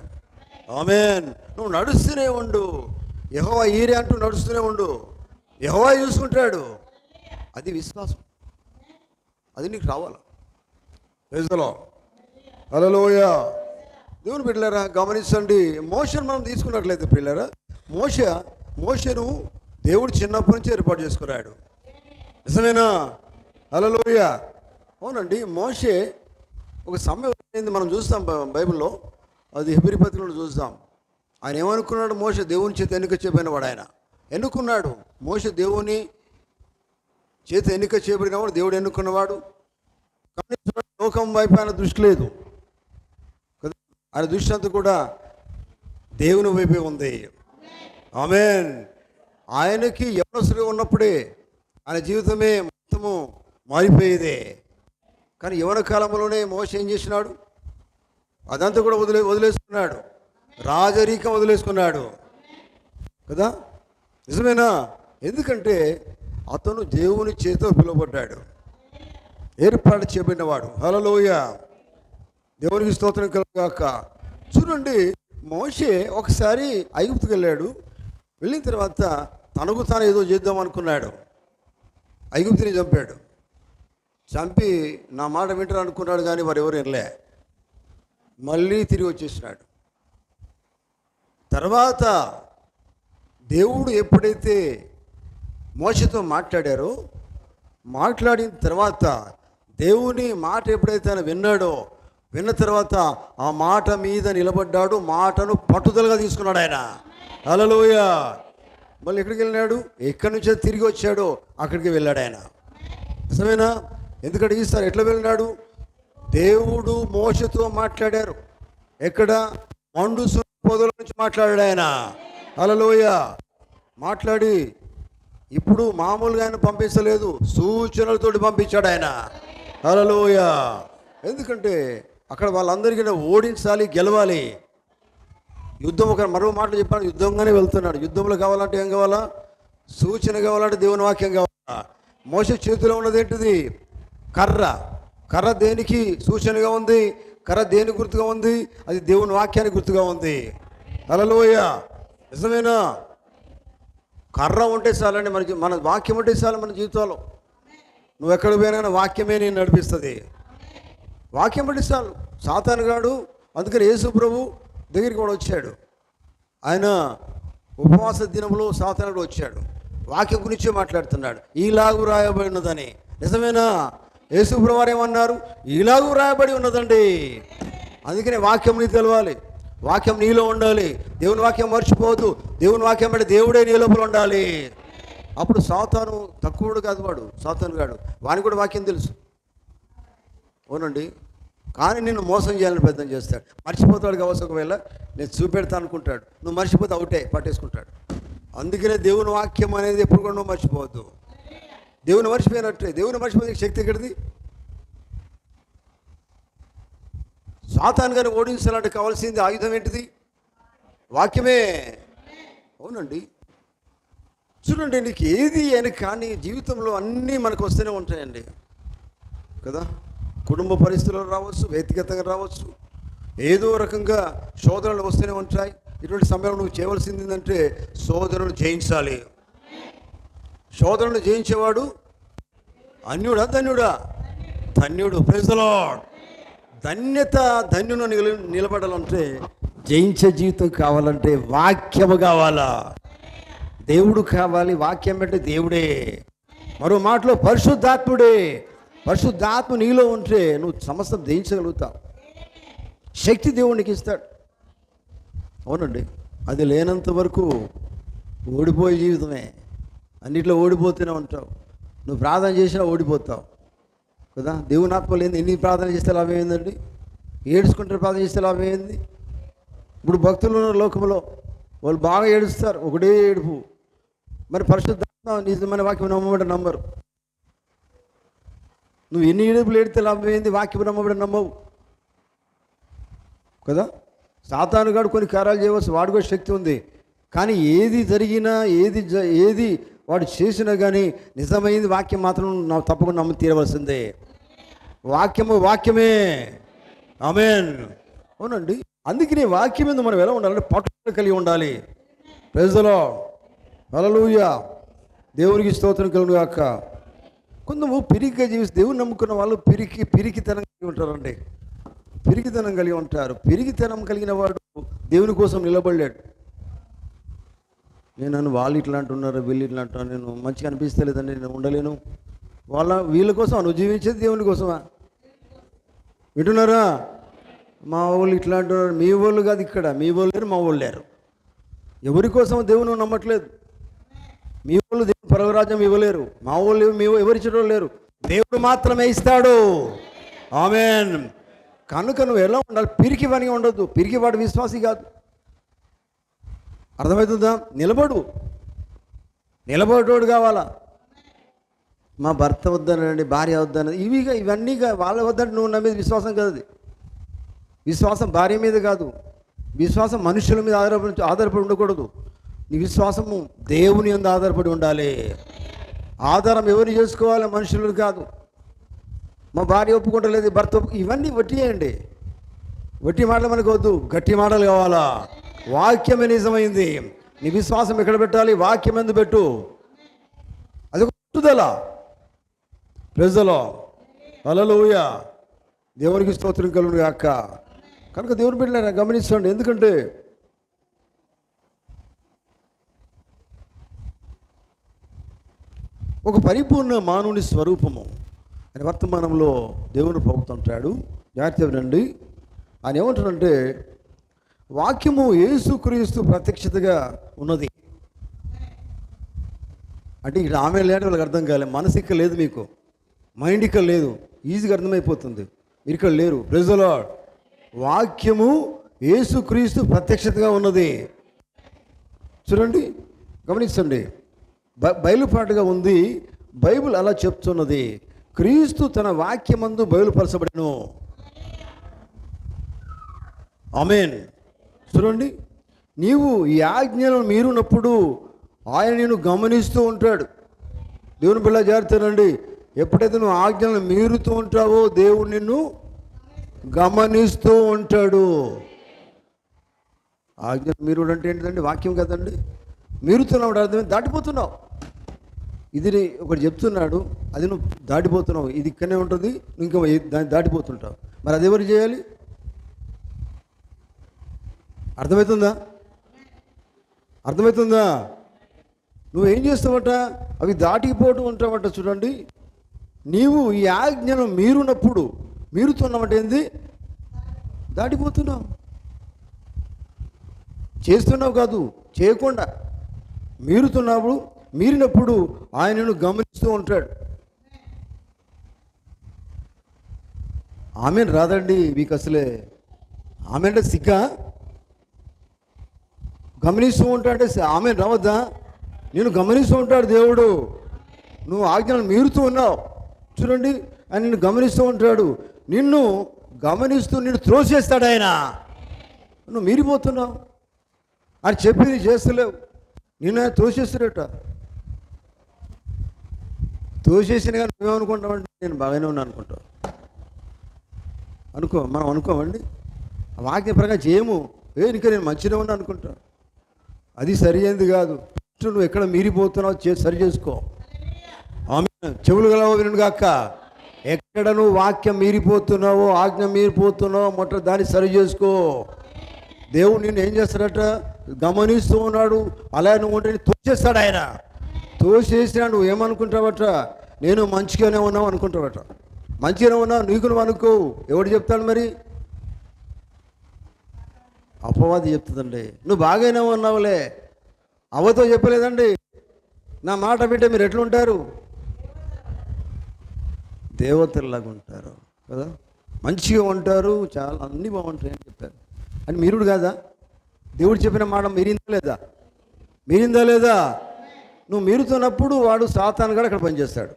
ఆమేన్. నువ్వు నడుస్తూనే ఉండు. యెహోవా ఈరే అంటూ నడుస్తూనే ఉండు. యెహోవా చూసుకుంటాడు. అది విశ్వాసం. అది నీకు రావాలి. హల్లెలూయా. దేవుని బిడ్డలారా గమనించండి. మోషేను మనం తీసుకున్నట్లయితే పిల్లరా, మోషేను దేవుడు చిన్నప్పటి నుంచి ఏర్పాటు చేసుకున్నాడు. నిజమేనా? హల్లెలూయా. అవునండి, మోషే ఒక సమయం మనం చూస్తాం బైబిల్లో, అది హెబ్రీ పత్రికలో చూస్తాం. ఆయన ఏమనుకున్నాడు? మోషే దేవుని చేత ఎన్నిక చేయబడినవాడు. ఆయన ఎన్నుకున్నాడు. మోషే దేవుని చేత ఎన్నిక చేయబడినవాడు, దేవుడు ఎన్నుకున్నవాడు. కానీ లోకం వైపు ఆయన దృష్టి లేదు కదా, ఆయన దృష్టి అంతా కూడా దేవుని వైపే ఉంది. ఆమేన్. ఆయనకి యవ్వనస్తుడిగా ఉన్నప్పుడే ఆయన జీవితమే మొత్తము మారిపోయేదే. కానీ యవ్వన కాలంలోనే మోషే ఏం చేసినాడు? అదంతా కూడా వదిలేసుకున్నాడు. రాజరీకం వదిలేసుకున్నాడు కదా. నిజమేనా? ఎందుకంటే అతను దేవుని చేతితో పిలువబడ్డాడు, ఏర్పాటు చేయబడినవాడు. హల్లెలూయా. దేవునికి స్తోత్రం కలుగాక. చూడండి, మోషే ఒకసారి ఐగుప్తుకు వెళ్ళాడు. వెళ్ళిన తర్వాత తనకు తాను ఏదో చేద్దాం అనుకున్నాడు. ఐగుప్తుని చంపాడు. చంపి నా మాట వింటారు అనుకున్నాడు, కానీ వారు ఎవరు వినలే. మళ్ళీ తిరిగి వచ్చేసినాడు. తర్వాత దేవుడు ఎప్పుడైతే మోషేతో మాట్లాడారో, మాట్లాడిన తర్వాత దేవుని మాట ఎప్పుడైతే ఆయన విన్న తర్వాత ఆ మాట మీద నిలబడ్డాడు. మాటను పట్టుదలగా తీసుకున్నాడు ఆయన. హల్లెలూయా. మళ్ళీ ఎక్కడికి వెళ్ళినాడు? ఎక్కడి నుంచో తిరిగి వచ్చాడో అక్కడికి వెళ్ళాడు ఆయన. నిజమేనా? ఎందుకంటే ఈసారి ఎట్లా వెళ్ళినాడు? దేవుడు మోషేతో మాట్లాడారు. ఎక్కడ? మండు పొదల నుంచి మాట్లాడాడు ఆయన. హల్లెలూయా. మాట్లాడి ఇప్పుడు మామూలుగా ఆయన పంపించలేదు, సూచనలతోటి పంపించాడు ఆయన. హల్లెలూయా. ఎందుకంటే అక్కడ వాళ్ళందరికీ ఓడించాలి, గెలవాలి. యుద్ధం ఒక మరో మాటలు చెప్పాడు, యుద్ధంగానే వెళ్తున్నాడు. యుద్ధంలో కావాలంటే ఏం కావాలా? సూచన కావాలంటే దేవుని వాక్యం కావాలా? మోషే చేతిలో ఉన్నది ఏంటిది? కర్ర. కర్ర దేనికి సూచనగా ఉంది? కర్ర దేని గుర్తుగా ఉంది? అది దేవుని వాక్యానికి గుర్తుగా ఉంది. హల్లెలూయా. నిజమేనా? కర్ర ఉంటే చాలండి మన వాక్యం ఉంటే చాలు మన జీవితంలో. నువ్వు ఎక్కడ పోయినా వాక్యమే నేను నడిపిస్తుంది. వాక్యం ఉంటే చాలు. సాతాను గాడు అందుకని యేసు ప్రభు దగ్గరికి కూడా వచ్చాడు. ఆయన ఉపవాస దినంలో సాతానుడు వచ్చాడు, వాక్యం గురించే మాట్లాడుతున్నాడు. ఈలాగు రాయబడి ఉన్నదని. నిజమేనా? యేసు ప్రభువారు ఏమన్నారు? ఈలాగు రాయబడి ఉన్నదండి. అందుకనే వాక్యం నీకు తెలవాలి, వాక్యం నీలో ఉండాలి. దేవుని వాక్యం మర్చిపోవద్దు. దేవుని వాక్యం అంటే దేవుడే నీ లోపల ఉండాలి. అప్పుడు సాతాను తక్కువడు కాదు, వాడు సాతాను గాడు, వానికి కూడా వాక్యం తెలుసు. అవునండి. కానీ నిన్ను మోసం చేయాలని ప్రయత్నం చేస్తాడు. మర్చిపోతాడు కావచ్చు, ఒకవేళ నేను చూపెడతా అనుకుంటాడు. నువ్వు మర్చిపోతే అవుటే పట్టేసుకుంటాడు. అందుకనే దేవుని వాక్యం అనేది ఎప్పుడు కూడా నువ్వు మర్చిపోవద్దు. దేవుని మర్చిపోయినట్టే. దేవుని మర్చిపోతే శక్తి ఎక్కడిది? సాతాను గారిని ఓడించాలంటే కావాల్సింది ఆయుధం ఏంటిది? వాక్యమే. అవునండి. చూడండి, నీకు ఏది అని కానీ జీవితంలో అన్నీ మనకు వస్తూనే ఉంటాయండి కదా. కుటుంబ పరిస్థితులు రావచ్చు, వ్యక్తిగతంగా రావచ్చు, ఏదో రకంగా శోధనలు వస్తూనే ఉంటాయి. ఇటువంటి సమయంలో నువ్వు చేయవలసింది ఏంటంటే శోధనను జయించాలి. శోధనను జయించేవాడు అన్యుడా ధన్యుడా? ధన్యుడు. Praise the lord. ధన్యత, ధన్యును నిలబడాలంటే, జయించే జీవితం కావాలంటే వాక్యము కావాలా? దేవుడు కావాలి. వాక్యం అంటే దేవుడే. మరో మాటలో పరిశుద్ధాత్ముడే. పరిశుద్ధాత్మ నీలో ఉంటే నువ్వు సమస్తం జయించగలుగుతావు. శక్తి దేవునికి ఇస్తాడు. అవునండి. అది లేనంత వరకు ఓడిపోయే జీవితమే. అన్నిట్లో ఓడిపోతూనే ఉంటావు. నువ్వు ప్రార్థన చేసినా ఓడిపోతావు కదా. దేవుని ఆత్మ లేని ఎన్ని ప్రార్థన చేస్తే లాభం ఏందండి? ఏడుచుకుంటే ప్రార్థన చేస్తే లాభం ఏంది? ఇప్పుడు భక్తులు ఉన్న లోకంలో వాళ్ళు బాగా ఏడుస్తారు, ఒకటే ఏడుపు. మరి పరిశుద్ధాత్మ నిజమైన వాక్యం నమ్మబడి నమ్మరు. నువ్వు ఎన్ని ఏడుపులు ఏడితే లాభం ఏంది? వాక్యం నమ్మబడి నమ్మవు కదా. సాతానుగాడు కొన్ని కార్యాలు చేయవచ్చు, వాడు కూడా శక్తి ఉంది. కానీ ఏది జరిగినా, ఏది వాడు చేసినా కానీ నిజమైంది వాక్యం మాత్రం నాకు తప్పకుండా నమ్మి తీరవలసిందే. వాక్యమే. ఆమేన్. అవునండి. అందుకని వాక్యం మీద మనం ఎలా ఉండాలంటే పట్టుదల కలిగి ఉండాలి. Praise the lord. హల్లెలూయా. దేవునికి స్తోత్రం కలుగును గాక. కొందరు పిరికిగా జీవిస్తే, దేవుని నమ్ముకున్న వాళ్ళు పిరికితనం కలిగి ఉంటారండి. పిరికితనం కలిగి ఉంటారు. పిరికితనం కలిగిన వాడు దేవుని కోసం నిలబడలేడు. నన్ను వాళ్ళు ఇట్లా అంటున్నారు, వీళ్ళు ఇట్లా అంటున్నారు, నేను మంచిగా అనిపిస్తలేదండి, నేను ఉండలేను. వీళ్ళ కోసం నువ్వు జీవించేది దేవుని కోసమా? వింటున్నారా? మా వాళ్ళు ఇట్లా అంటున్నారు. మీ వాళ్ళు కాదు, ఇక్కడ మీ వాళ్ళు లేరు, మా వాళ్ళు లేరు. ఎవరి కోసం దేవుని నమ్మట్లేదు. మీ వాళ్ళు దేవుని పరవరాజ్యం ఇవ్వలేరు, మా వాళ్ళు ఎవరిచ్చడం లేరు. దేవుడు మాత్రమే ఇస్తాడు. ఆమేన్. కనుక నువ్వు ఎలా ఉండాలి? పిరికివాడిగా ఉండొద్దు. పిరికివాడు విశ్వాసి కాదు. అర్థమవుతుందా? నిలబడేటోడు కావాలా. మా భర్త వద్దనండి, భార్య వద్దనది, ఇవన్నీ వాళ్ళ వద్దంటే నువ్వు నమ్మేది విశ్వాసం కాదు. విశ్వాసం భార్య మీద కాదు, విశ్వాసం మనుషుల మీద ఆధారపడి ఉండకూడదు. నీ విశ్వాసము దేవుని యందు ఆధారపడి ఉండాలి. ఆధారం ఎవరు చేసుకోవాలి? మనుషులు కాదు. మా భార్య ఒప్పుకుంటలేదు, భర్త ఇవన్నీ వట్టియండి. వట్టి మాటలు మనకు వద్దు, గట్టి మాటలు కావాలా. వాక్యమే నిజమైంది. నీ విశ్వాసం ఎక్కడ పెట్టాలి? వాక్యం ఎందు పెట్టు. అది పట్టుదల. Praise the lord. హల్లెలూయా. దేవునికి స్తోత్రం కలుగును గాక. కనుక దేవుని బిడ్డలారా గమనించండి. ఎందుకంటే ఒక పరిపూర్ణ మానవుని స్వరూపము అని వర్తమానంలో దేవుని పొగుతుంటాడు. జాగ్రత్త వినండి. ఆయన ఏమంటాడంటే, వాక్యము యేసుక్రీస్తు ప్రత్యక్షతగా ఉన్నది. అంటే ఇక్కడ ఆమె లేని వాళ్ళకి అర్థం కాలేదు. మనసు ఇక్కడ లేదు, మీకు మైండ్ ఇక్కడ లేదు, ఈజీగా అర్థమైపోతుంది. మీరు ఇక్కడ లేరు. Praise the lord. వాక్యము యేసుక్రీస్తు ప్రత్యక్షతగా ఉన్నది. చూడండి, గమనించండి. బయలుపాటుగా ఉంది. బైబిల్ అలా చెప్తున్నది. క్రీస్తు తన వాక్యమందు బయలుపరచబడెను. ఆమేన్. చూడండి, నీవు ఈ ఆజ్ఞలను మీరున్నప్పుడు ఆయన నిన్ను గమనిస్తూ ఉంటాడు. దేవుని బిడ్డ జాగ్రత్తనండి. ఎప్పుడైతే నువ్వు ఆజ్ఞలను మీరుతూ ఉంటావో దేవుడు నిన్ను గమనిస్తూ ఉంటాడు. ఆజ్ఞ మీరుడు అంటే ఏంటిదండి? వాక్యం కదండి. మీరుతున్నావు అర్థమే, దాటిపోతున్నావు. ఇది ఒకటి చెప్తున్నాడు, అది నువ్వు దాటిపోతున్నావు. ఇది ఇక్కడనే ఉంటుంది, ఇంకా దాన్ని దాటిపోతుంటావు. మరి అది ఎవరు చేయాలి? అర్థమవుతుందా? అర్థమవుతుందా? నువ్వేం చేస్తావట? అవి దాటిపోవటం ఉంటావట. చూడండి, నీవు ఈ ఆజ్ఞను మీరుతున్నామంటే ఏంది? దాటిపోతున్నావు. చేస్తున్నావు కాదు, చేయకుండా మీరినప్పుడు ఆయనను గమనిస్తూ ఉంటాడు. ఆమెను రాదండి మీకు అసలే. ఆమె అంటే సిగ్గా? గమనిస్తూ ఉంటాడంటే ఆమె రావద్దా? నేను గమనిస్తూ ఉంటాడు దేవుడు. నువ్వు ఆజ్ఞలను మీరుతూ ఉన్నావు. చూడండి, ఆయన నిన్ను గమనిస్తూ ఉంటాడు. నిన్ను గమనిస్తూ నిన్ను త్రోసేస్తాడు ఆయన. నువ్వు మీరిపోతున్నావు. ఆయన చెప్పింది చేస్తలేవు, నిన్ను ఆయన తోసేస్తాడట. తోసేసిన కానీ నువ్వేమనుకుంటావంటే నేను బాగానే ఉన్నా అనుకుంటావు. మనం అనుకోమండి. వాక్య ప్రకారం చేయము. ఇంకా నేను మంచిగా ఉన్నా అనుకుంటా. అది సరి అయింది కాదు. నువ్వు ఎక్కడ మీరిపోతున్నావు సరి చేసుకో. ఆమె చెవులు గలవో విను గాక. ఎక్కడ నువ్వు వాక్యం మీరిపోతున్నావో, ఆజ్ఞ మీరిపోతున్నావో మొట్ట దాన్ని సరి చేసుకో. దేవుడు నిన్ను ఏం చేస్తాడట? గమనిస్తూ ఉన్నాడు. అలా నువ్వు ఉంటే తోసేస్తాడు ఆయన. తోసేసినా నువ్వు ఏమనుకుంటావట? నేను మంచిగానే ఉన్నావు అనుకుంటావట. మంచిగానే ఉన్నావు నీకు నువ్వు అనుకో. ఎవడు చెప్తాడు మరి? అపవాది చెప్తుందండి. నువ్వు బాగానే ఉన్నావులే. అవ్వతో చెప్పలేదండి, నా మాట వింటే మీరు ఎట్లుంటారు? దేవతల్లాగా ఉంటారు కదా, మంచిగా ఉంటారు, చాలా అన్నీ బాగుంటాయి అని చెప్పారు. అని మీరుడు కాదా? దేవుడు చెప్పిన మాట మీరిందా లేదా? నువ్వు మీరుతున్నప్పుడు వాడు సాతాను కూడా అక్కడ పనిచేస్తాడు.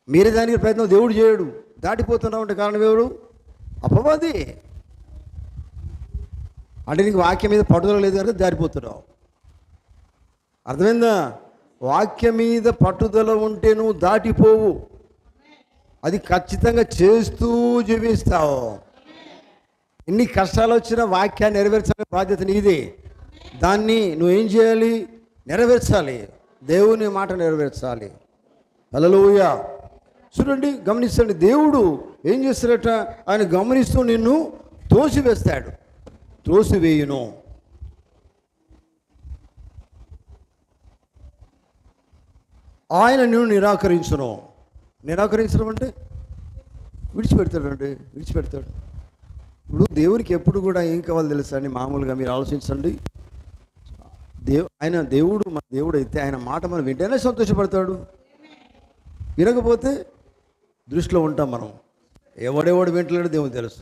మీరే దానికి ప్రయత్నం దేవుడు చేయడు. దాటిపోతున్నావు అంటే కారణం ఎవడు? అపవాది. అంటే నీకు వాక్యం మీద పట్టుదల లేదు కనుక దారిపోతున్నావు. అర్థమైందా? వాక్యం మీద పట్టుదల ఉంటే నువ్వు దాటిపోవు. అది ఖచ్చితంగా చేస్తూ జీవిస్తావు. ఎన్ని కష్టాలు వచ్చినా వాక్యాన్ని నెరవేర్చాలి బాధ్యత నీది. దాన్ని నువ్వేం చేయాలి? నెరవేర్చాలి. దేవుని మాట నెరవేర్చాలి. హల్లెలూయా. చూడండి, గమనించండి. దేవుడు ఏం చేస్తాడట? ఆయన గమనిస్తూ నిన్ను తోసివేస్తాడు, త్రోసివేయును. ఆయన నిన్ను నిరాకరించడం అంటే విడిచిపెడతాడు. ఇప్పుడు దేవునికి ఎప్పుడు కూడా ఏం కావాలో తెలుసా అండి? మామూలుగా మీరు ఆలోచించండి. దేవుడు మన దేవుడు అయితే ఆయన మాట మనం వింటేనే సంతోషపడతాడు. వినకపోతే దృష్టిలో ఉంటాం మనం. ఎవడెవడు వింటలేడో దేవుడు తెలుసు.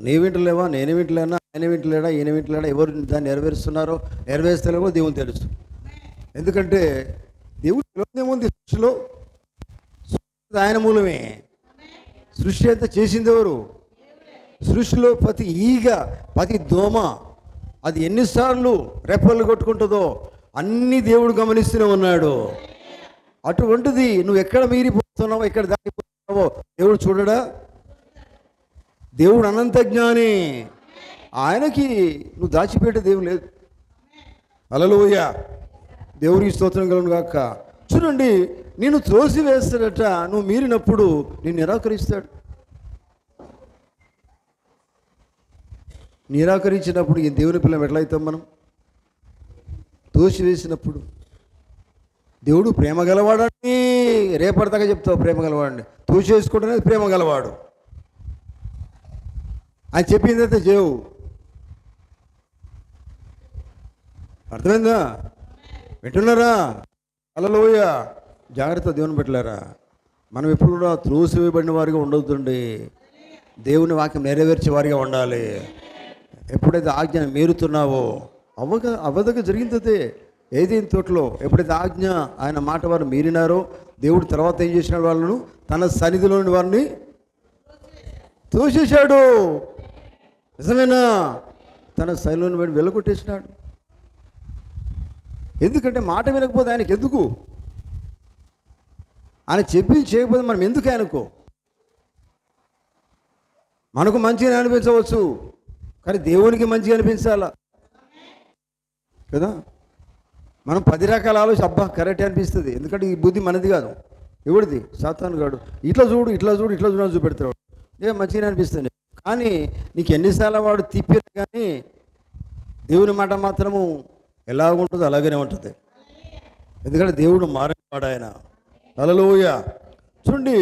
నీ వింటలేవా, నేను వింటలేనా, ఆయన వింటలేడా, ఈయన వింటలేడా, ఎవరు దాన్ని నెరవేర్స్తలేవో దేవుడు తెలుసు. ఎందుకంటే దేవుడు ఏముంది సృష్టిలో? ఆయన మూలమే. సృష్టి అంతా చేసింది ఎవరు? సృష్టిలో ప్రతి ఈగ, ప్రతి దోమ అది ఎన్నిసార్లు రెప్పలు కొట్టుకుంటుందో అన్నీ దేవుడు గమనిస్తూనే ఉన్నాడు. అటువంటిది నువ్వు ఎక్కడ మీరిపోతున్నావో, ఎక్కడ దాటిపోతున్నావో దేవుడు చూడడా? దేవుడు అనంత జ్ఞాని. ఆయనకి నువ్వు దాచిపెట్టేది ఏం లేదు. హల్లెలూయా. దేవుడికి స్తోత్రం కలుగును గాక. చూడండి, నిన్ను త్రోసివేస్తాడట. నువ్వు మీరినప్పుడు నిన్ను నిరాకరించినప్పుడు ఈ దేవుని పిల్లం ఎట్లయితాం మనం? తోసివేసినప్పుడు. దేవుడు ప్రేమ గలవాడని రేపటిదాకా చెప్తావు, ప్రేమ గలవాడిని. తోసేసుకోవడం అనేది ప్రేమ గలవాడు. ఆయన చెప్పిందైతే చేయవు. అర్థమైందా? వింటున్నారా? హల్లెలూయా. జాగ్రత్త దేవుని పెట్టలేరా. మనం ఎప్పుడు కూడా త్రోసివేయబడిన వారిగా ఉండవుతుండే, దేవుని వాక్యం నెరవేర్చే వారిగా ఉండాలి. ఎప్పుడైతే ఆజ్ఞను మీరుతున్నావో అవధగా జరిగిందే. ఏదేని తోటలో ఎప్పుడైతే ఆజ్ఞ ఆయన మాట వారు మీరినారో, దేవుడు తర్వాత ఏం చేసినాడు? వాళ్ళను తన సన్నిధిలోని వారిని తోసేశాడు. నిజమేనా? తన సన్నిధిలోని వాడిని వెళ్ళగొట్టేసినాడు. ఎందుకంటే మాట వినకపోతే ఆయనకి ఎందుకు? ఆయన చెప్పింది చేయకపోతే మనం ఎందుకు ఆయనకు? మనకు మంచిగా అనిపించవచ్చు, కానీ దేవునికి మంచిగా అనిపించాలా కదా. మనం 10 రకాల ఆలోచన అబ్బా కరెక్ట్ అనిపిస్తుంది. ఎందుకంటే ఈ బుద్ధి మనది కాదు, ఎవడిది? సాతాను గాడు. ఇట్లా చూడు అని చూపెడతాడు. ఏ మంచిగా అనిపిస్తుంది, కానీ నీకు ఎన్నిసార్లు వాడు తిప్పారు కానీ దేవుని మాట మాత్రము ఎలా ఉంటుందో అలాగనే ఉంటుంది. ఎందుకంటే దేవుడు మారేవాడు ఆయన. హల్లెలూయా. చూడండి,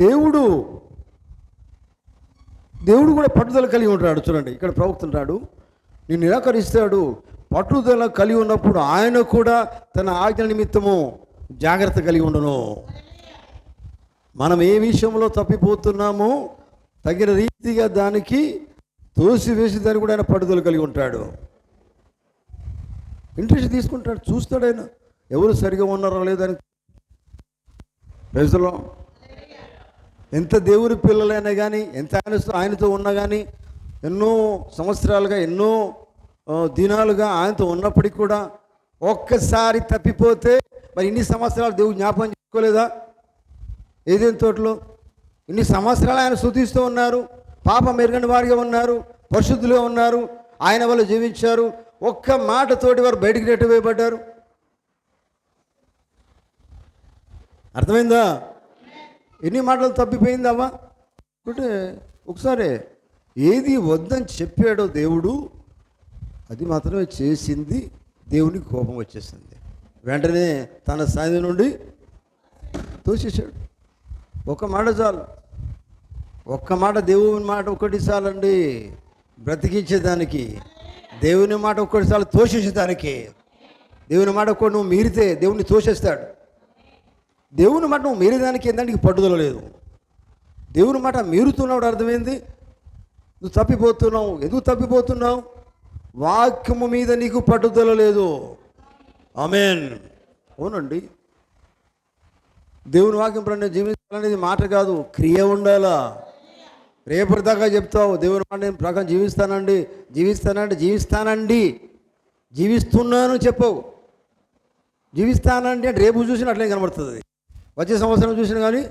దేవుడు కూడా పట్టుదల కలిగి ఉంటాడు. చూడండి, ఇక్కడ ప్రవక్త ఉంటాడు, నేను నిరాకరిస్తాడు. పట్టుదల కలిగి ఉన్నప్పుడు ఆయన కూడా తన ఆజ్ఞ నిమిత్తము జాగ్రత్త కలిగి ఉండను. మనం ఏ విషయంలో తప్పిపోతున్నామో తగిన రీతిగా దానికి తోసివేసి దాన్ని కూడా ఆయన పట్టుదల కలిగి ఉంటాడు. ఇంట్రెస్ట్ తీసుకుంటాడు, చూస్తాడు ఆయన ఎవరు సరిగా ఉన్నారో లేదని. ప్రజలో ఎంత దేవుని పిల్లలైనా కానీ, ఎంత ఆయనతో ఉన్నా కానీ, ఎన్నో సంవత్సరాలుగా ఎన్నో దినాలుగా ఆయనతో ఉన్నప్పటికీ కూడా ఒక్కసారి తప్పిపోతే మరి ఇన్ని సంవత్సరాలు దేవుడు జ్ఞాపకం చేసుకోలేదా? ఏదేని తోటలో ఇన్ని సంవత్సరాలు ఆయన స్తుతిస్తూ ఉన్నారు, పాపం ఎరగని వారిగా ఉన్నారు, పరిశుద్ధులుగా ఉన్నారు, ఆయన వల్ల జీవించారు. ఒక్క మాటతోటి వారు బయటికి నెట్టివేయబడ్డారు. అర్థమైందా? ఎన్ని మాటలు తప్పిపోయిందవ్వా అంటే ఒకసారి ఏది వద్దని చెప్పాడో దేవుడు అది మాత్రమే చేసింది. దేవునికి కోపం వచ్చేసింది, వెంటనే తన సన్నిధి నుండి తోసేశాడు. ఒక మాట చాలు, ఒక్క మాట, దేవుని మాట ఒక్కటి చాలండి బ్రతికించేదానికి. దేవుని మాట ఒక్కటిసారి తోసేసేదానికి. దేవుని మాట ఒక్కటి నువ్వు మీరితే దేవుని తోసేస్తాడు. దేవుని మాట నువ్వు మీరేదానికి ఏందానికి పట్టుదల లేదు. దేవుని మాట మీరుతున్నావు అర్థమైంది. నువ్వు తప్పిపోతున్నావు. ఎందుకు తప్పిపోతున్నావు? వాక్యము మీద నీకు పట్టుదల లేదు. ఆమేన్. అవునండి, దేవుని వాక్యం ప్రకారం జీవించాలనేది మాట కాదు, క్రియ ఉండాలా. రేపటిదాకా చెప్తావు దేవుని మాట నేను ప్రకారం జీవిస్తానండి, జీవిస్తున్నాను చెప్పవు. జీవిస్తానండి అంటే రేపు చూసినా అట్లే కనబడుతుంది, వచ్చే సంవత్సరం చూసినా కానీ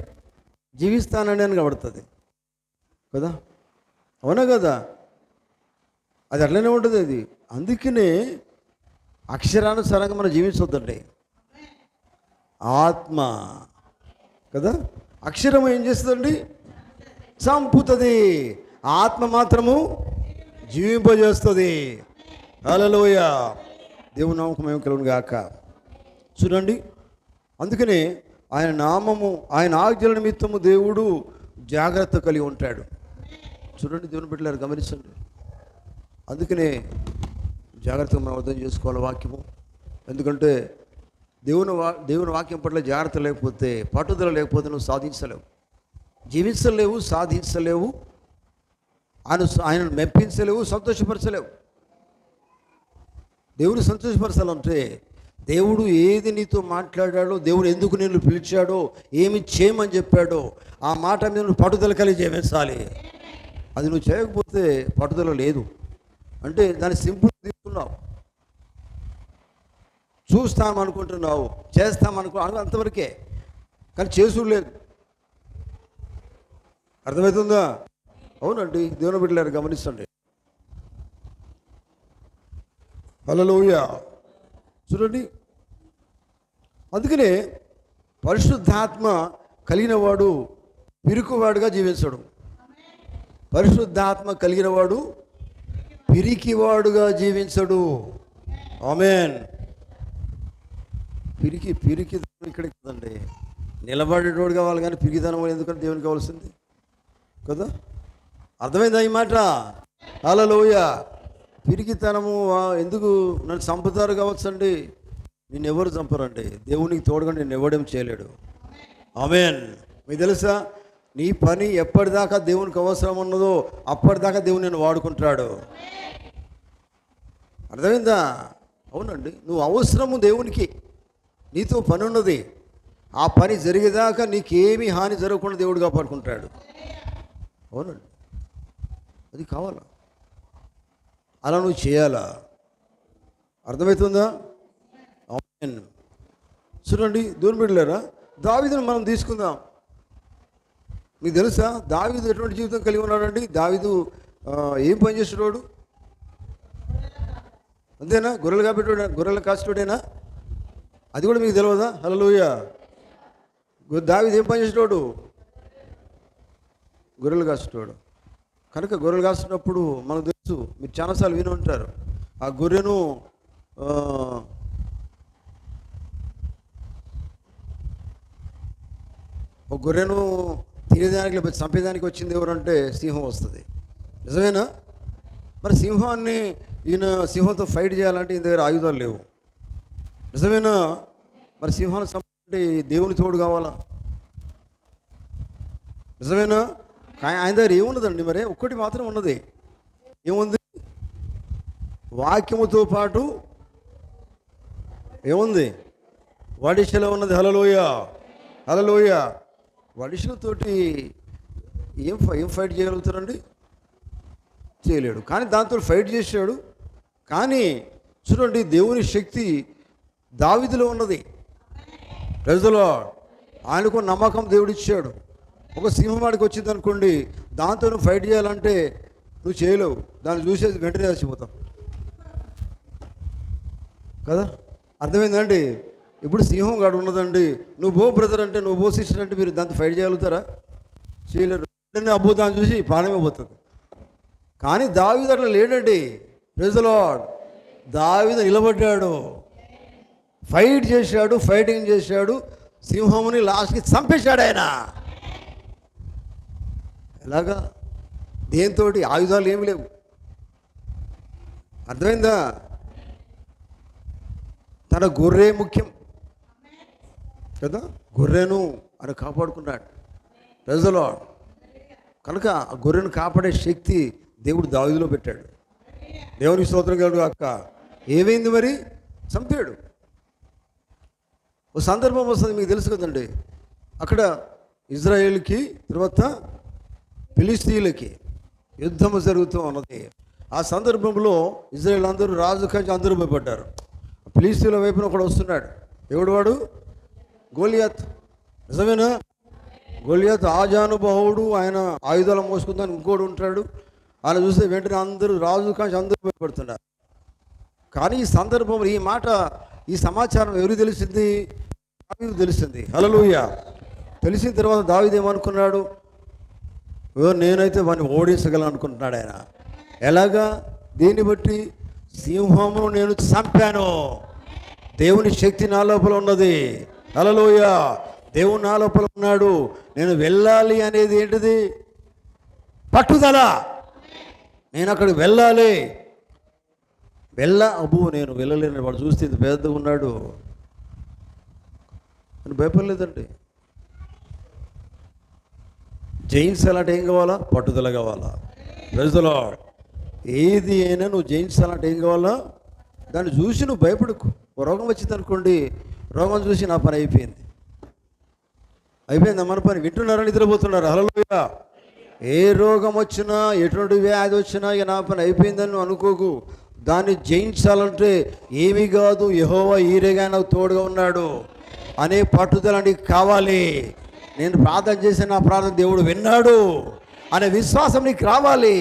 జీవిస్తానండి అని కనబడుతుంది కదా. అవునా కదా? అది అట్లనే ఉంటుంది అది. అందుకనే అక్షరానుసారంగా మనం జీవించొద్దండి. ఆత్మ కదా, అక్షరం ఏం చేస్తుందండి? చంపుతుంది, ఆత్మ మాత్రము జీవింపజేస్తుంది. హల్లెలూయా. దేవుని నామముకు మహిమ కలుగును గాక. చూడండి, అందుకనే ఆయన నామము, ఆయన ఆజ్ఞల నిమిత్తము దేవుడు జాగ్రత్త కలిగి ఉంటాడు. చూడండి, దేవుని బిడ్డలారా గమనించండి. అందుకనే జాగ్రత్తగా మనం అర్థం చేసుకోవాలి వాక్యము. ఎందుకంటే దేవుని వాక్యం పట్ల జాగ్రత్త లేకపోతే, పట్టుదల లేకపోతే నువ్వు సాధించలేవు, జీవించలేవు, సాధించలేవు, ఆయనను మెప్పించలేవు, సంతోషపరచలేవు. దేవుని సంతోషపరచాలంటే దేవుడు ఏది నీతో మాట్లాడాడో, దేవుడు ఎందుకు నిన్ను పిలిచాడో, ఏమి చేయమని చెప్పాడో ఆ మాట మీద నువ్వు పట్టుదల కలిగి జీవించాలి. అది నువ్వు చేయకపోతే పట్టుదల లేదు అంటే దాన్ని సింపుల్ తీసుకున్నావు, చూస్తామనుకుంటున్నావు, అంతవరకే, కానీ చేసుడు లేదు. అర్థమవుతుందా? అవునండి, దేవుని బిడ్డలారా గమనించండి. హల్లెలూయా. చూడండి, అందుకనే పరిశుద్ధాత్మ కలిగిన వాడు పిరికివాడుగా జీవించడు. పరిశుద్ధాత్మ కలిగిన వాడు పిరికివాడుగా జీవించడు. ఆమేన్. పిరికి ఇక్కడ కదండి, నిలబడేటోడు కావాలి కానీ పిరికితనం ఎందుకంటే దేవునికి కావాల్సింది కదా. అర్థమైందా ఈ మాట? హల్లెలూయా. పిరికితనము ఎందుకు? నన్ను చంపుతారు కావచ్చండి, నిన్ను ఎవరు చంపరండి. దేవునికి తోడుగా నేను ఎవడేం చేయలేడు. ఆమేన్. మీకు తెలుసా, నీ పని ఎప్పటిదాకా దేవునికి అవసరం ఉన్నదో అప్పటిదాకా దేవుడు నేను వాడుకుంటాడు. అర్థమైందా? అవునండి, నువ్వు అవసరము దేవునికి, నీతో పని ఉన్నది, ఆ పని జరిగేదాకా నీకేమీ హాని జరగకుండా దేవుడు కాపాడుకుంటాడు. అవునండి, అది కావాలా, అలా నువ్వు చేయాలా. అర్థమవుతుందా? ఆమేన్. చూడండి, దేవుని బిడ్డలారా, దావీదును మనం తీసుకుందాం. మీకు తెలుసా దావీదు ఎటువంటి జీవితం కలిగి ఉన్నాడండి? దావీదు ఏం పని చేసేవాడు? అంతేనా? గొర్రెలు కాసేటోడేనా? అది కూడా మీకు తెలియదా? హల్లెలూయా. దావీదు ఏం పని చేసేవాడు? గొర్రెలు కాసేటోడు. కనుక గొర్రెలు కాస్తున్నప్పుడు మనకు తెలుసు, మీరు చాలాసార్లు విని ఉంటారు, ఆ గొర్రెను ఆ, ఒక గొర్రెను తినేదానికి లేకపోతే చంపేదానికి వచ్చింది ఎవరంటే సింహం వస్తుంది. నిజమేనా? మరి సింహాన్ని ఈయన సింహంతో ఫైట్ చేయాలంటే ఈయన దగ్గర ఆయుధాలు లేవు. నిజమేనా? మరి సింహాన్ని చంపాలంటే దేవుని తోడు కావాలా? నిజమేనా? ఆయన దగ్గర ఏమున్నదండి? మరి ఒక్కటి మాత్రం ఉన్నది. ఏముంది? వాక్యముతో పాటు ఏముంది? వడిసెలో ఉన్నది. హల్లెలూయా, హల్లెలూయా. వడిసెలతోటి ఏం ఫైట్ చేయగలుగుతారండి? చేయలేడు. కానీ దాంతో ఫైట్ చేశాడు. కానీ చూడండి, దేవుని శక్తి దావీదులో ఉన్నది. ప్రజలో ఆయనకు నమ్మకం దేవుడిచ్చాడు. ఒక సింహం వాడికి వచ్చింది అనుకోండి, దాంతో నువ్వు ఫైట్ చేయాలంటే నువ్వు చేయలేవు. దాన్ని చూసేసి వెంటనే చచ్చిపోతావు కదా. అర్థమైందండి? ఇప్పుడు సింహం గాడు ఉన్నదండి, నువ్వు బో బ్రదర్ అంటే, నువ్వు బో సిస్టర్ అంటే మీరు దాంతో ఫైట్ చేయగలుగుతారా? చేయలేరు. వెంటనే అబ్బో దాన్ని చూసి ప్రాణమే పోతుంది. కానీ దావీదు అట్లా లేడండి. Praise the lord. దావీదు నిలబడ్డాడు, ఫైట్ చేశాడు, ఫైటింగ్ చేశాడు, సింహముని లాస్ట్కి చంపేశాడు ఆయన. ఎలాగా? దేంతోటి? ఆయుధాలు ఏమి లేవు. అర్థమైందా? తన గొర్రె ముఖ్యం కదా. గొర్రెను ఆయన కాపాడుకున్నాడు. Praise the lord. కనుక ఆ గొర్రెను కాపాడే శక్తి దేవుడు దావీదులో పెట్టాడు. దేవునికి స్తోత్రం కలుగు గాక. ఏమైంది మరి? చంపాడు. ఒక సందర్భం వస్తుంది, మీకు తెలుసు కదండి. అక్కడ ఇజ్రాయేల్కి తర్వాత ఫిలిస్తీన్లకి యుద్ధము జరుగుతూ ఉన్నది. ఆ సందర్భంలో ఇజ్రాయేల్ అందరూ రాజు కంచి అందరూ భయపడ్డారు. ఫిలిస్తీన్ల వైపున ఒకడు వస్తున్నాడు. ఎవడు వాడు? గోలియాత్. నిజమేనా? గోలియాత్ ఆజానుభావుడు, ఆయన ఆయుధాలు మోసుకుందాని ఇంకోడు ఉంటాడు. ఆయన చూస్తే వెంటనే అందరూ రాజు కాంచి అందరూ భయపడుతున్నారు. కానీ ఈ సందర్భంలో ఈ మాట, ఈ సమాచారం ఎవరికి తెలిసింది? దావీదు తెలిసింది. హల్లెలూయా. తెలిసిన తర్వాత దావీదు ఏమనుకున్నాడు? నేనైతే వాడిని ఓడించగలను అనుకుంటున్నాడు ఆయన. ఎలాగా? దీన్ని బట్టి సింహము నేను చంపాను. దేవుని శక్తి నా లోపల ఉన్నది. హల్లెలూయా. దేవుడు నా లోపల ఉన్నాడు. నేను వెళ్ళాలి అనేది ఏంటిది? పట్టుదల. నేను అక్కడికి వెళ్ళాలి. అబ్బో నేను వెళ్ళలేను. వాడు చూస్తే ఇంత పెద్దగా ఉన్నాడు అని భయపడలేదండి. జయించాలంటే ఏం కావాలా? పట్టుదల కావాలా. Praise the lord. ఏది అయినా నువ్వు జయించాలంటే ఏం కావాలా? దాన్ని చూసి నువ్వు భయపడకు. రోగం వచ్చింది అనుకోండి, రోగం చూసి నా పని అయిపోయింది. మన పని. వింటున్నారా? నిద్రపోతున్నారు? హల్లెలూయా. ఏ రోగం వచ్చినా, ఎటువంటి వ్యాధి వచ్చినా ఇక నా పని అయిపోయిందని నువ్వు అనుకోకు. దాన్ని జయించాలంటే ఏమీ కాదు, యెహోవా ఈరేగా నాకు తోడుగా ఉన్నాడు అనే పట్టుదల నీకు కావాలి. నేను ప్రార్థన చేసిన నా ప్రార్థన దేవుడు విన్నాడు అనే విశ్వాసం నీకు రావాలి.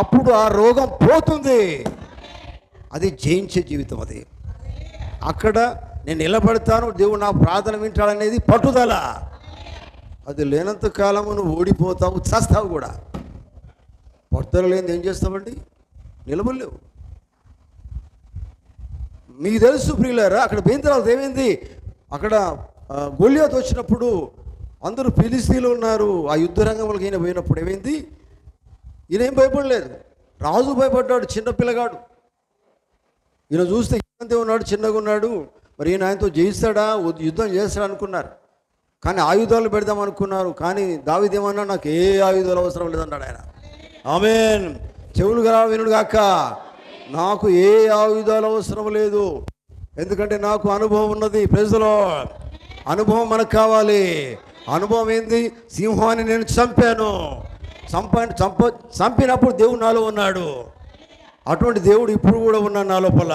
అప్పుడు ఆ రోగం పోతుంది. అది జయించే జీవితం. అది అక్కడ నేను నిలబడతాను, దేవుడు నా ప్రార్థన వింటాడనేది పట్టుదల. అది లేనంత కాలము నువ్వు ఓడిపోతావు, చస్తావు కూడా. పట్టుదల లేనిది ఏం చేస్తామండి? నిలబడలేవు. మీకు తెలుసు ప్రియులారా, అక్కడ పోయిన తర్వాత ఏమైంది? అక్కడ గొలియాతు వచ్చినప్పుడు అందరూ ఫిలిస్తీన్లు ఉన్నారు. ఆ యుద్ధ రంగంలోకి ఈయన పోయినప్పుడు ఏమైంది? ఈయన ఏం భయపడలేదు. రాజు భయపడ్డాడు, చిన్న పిల్లగాడు. ఈయన చూస్తే ఇంతే ఉన్నాడు, చిన్నగా ఉన్నాడు. మరి ఈయన ఆయనతో జయిస్తాడా, యుద్ధం చేస్తాడా అనుకున్నారు. కానీ ఆయుధాలు పెడదాం అనుకున్నారు. కానీ దావీదు ఏమన్నా, నాకు ఏ ఆయుధాలు అవసరం లేదన్నాడు ఆయన. ఆమేన్. చెవులు గల వినుడు గాక. నాకు ఏ ఆయుధాలు అవసరం లేదు, ఎందుకంటే నాకు అనుభవం ఉన్నది. Praise the lord. అనుభవం మనకు కావాలి. అనుభవం ఏంది? సింహాన్ని నేను చంపాను. చంపినప్పుడు దేవుడు నాలో ఉన్నాడు. అటువంటి దేవుడు ఇప్పుడు కూడా ఉన్నాడు నా లోపల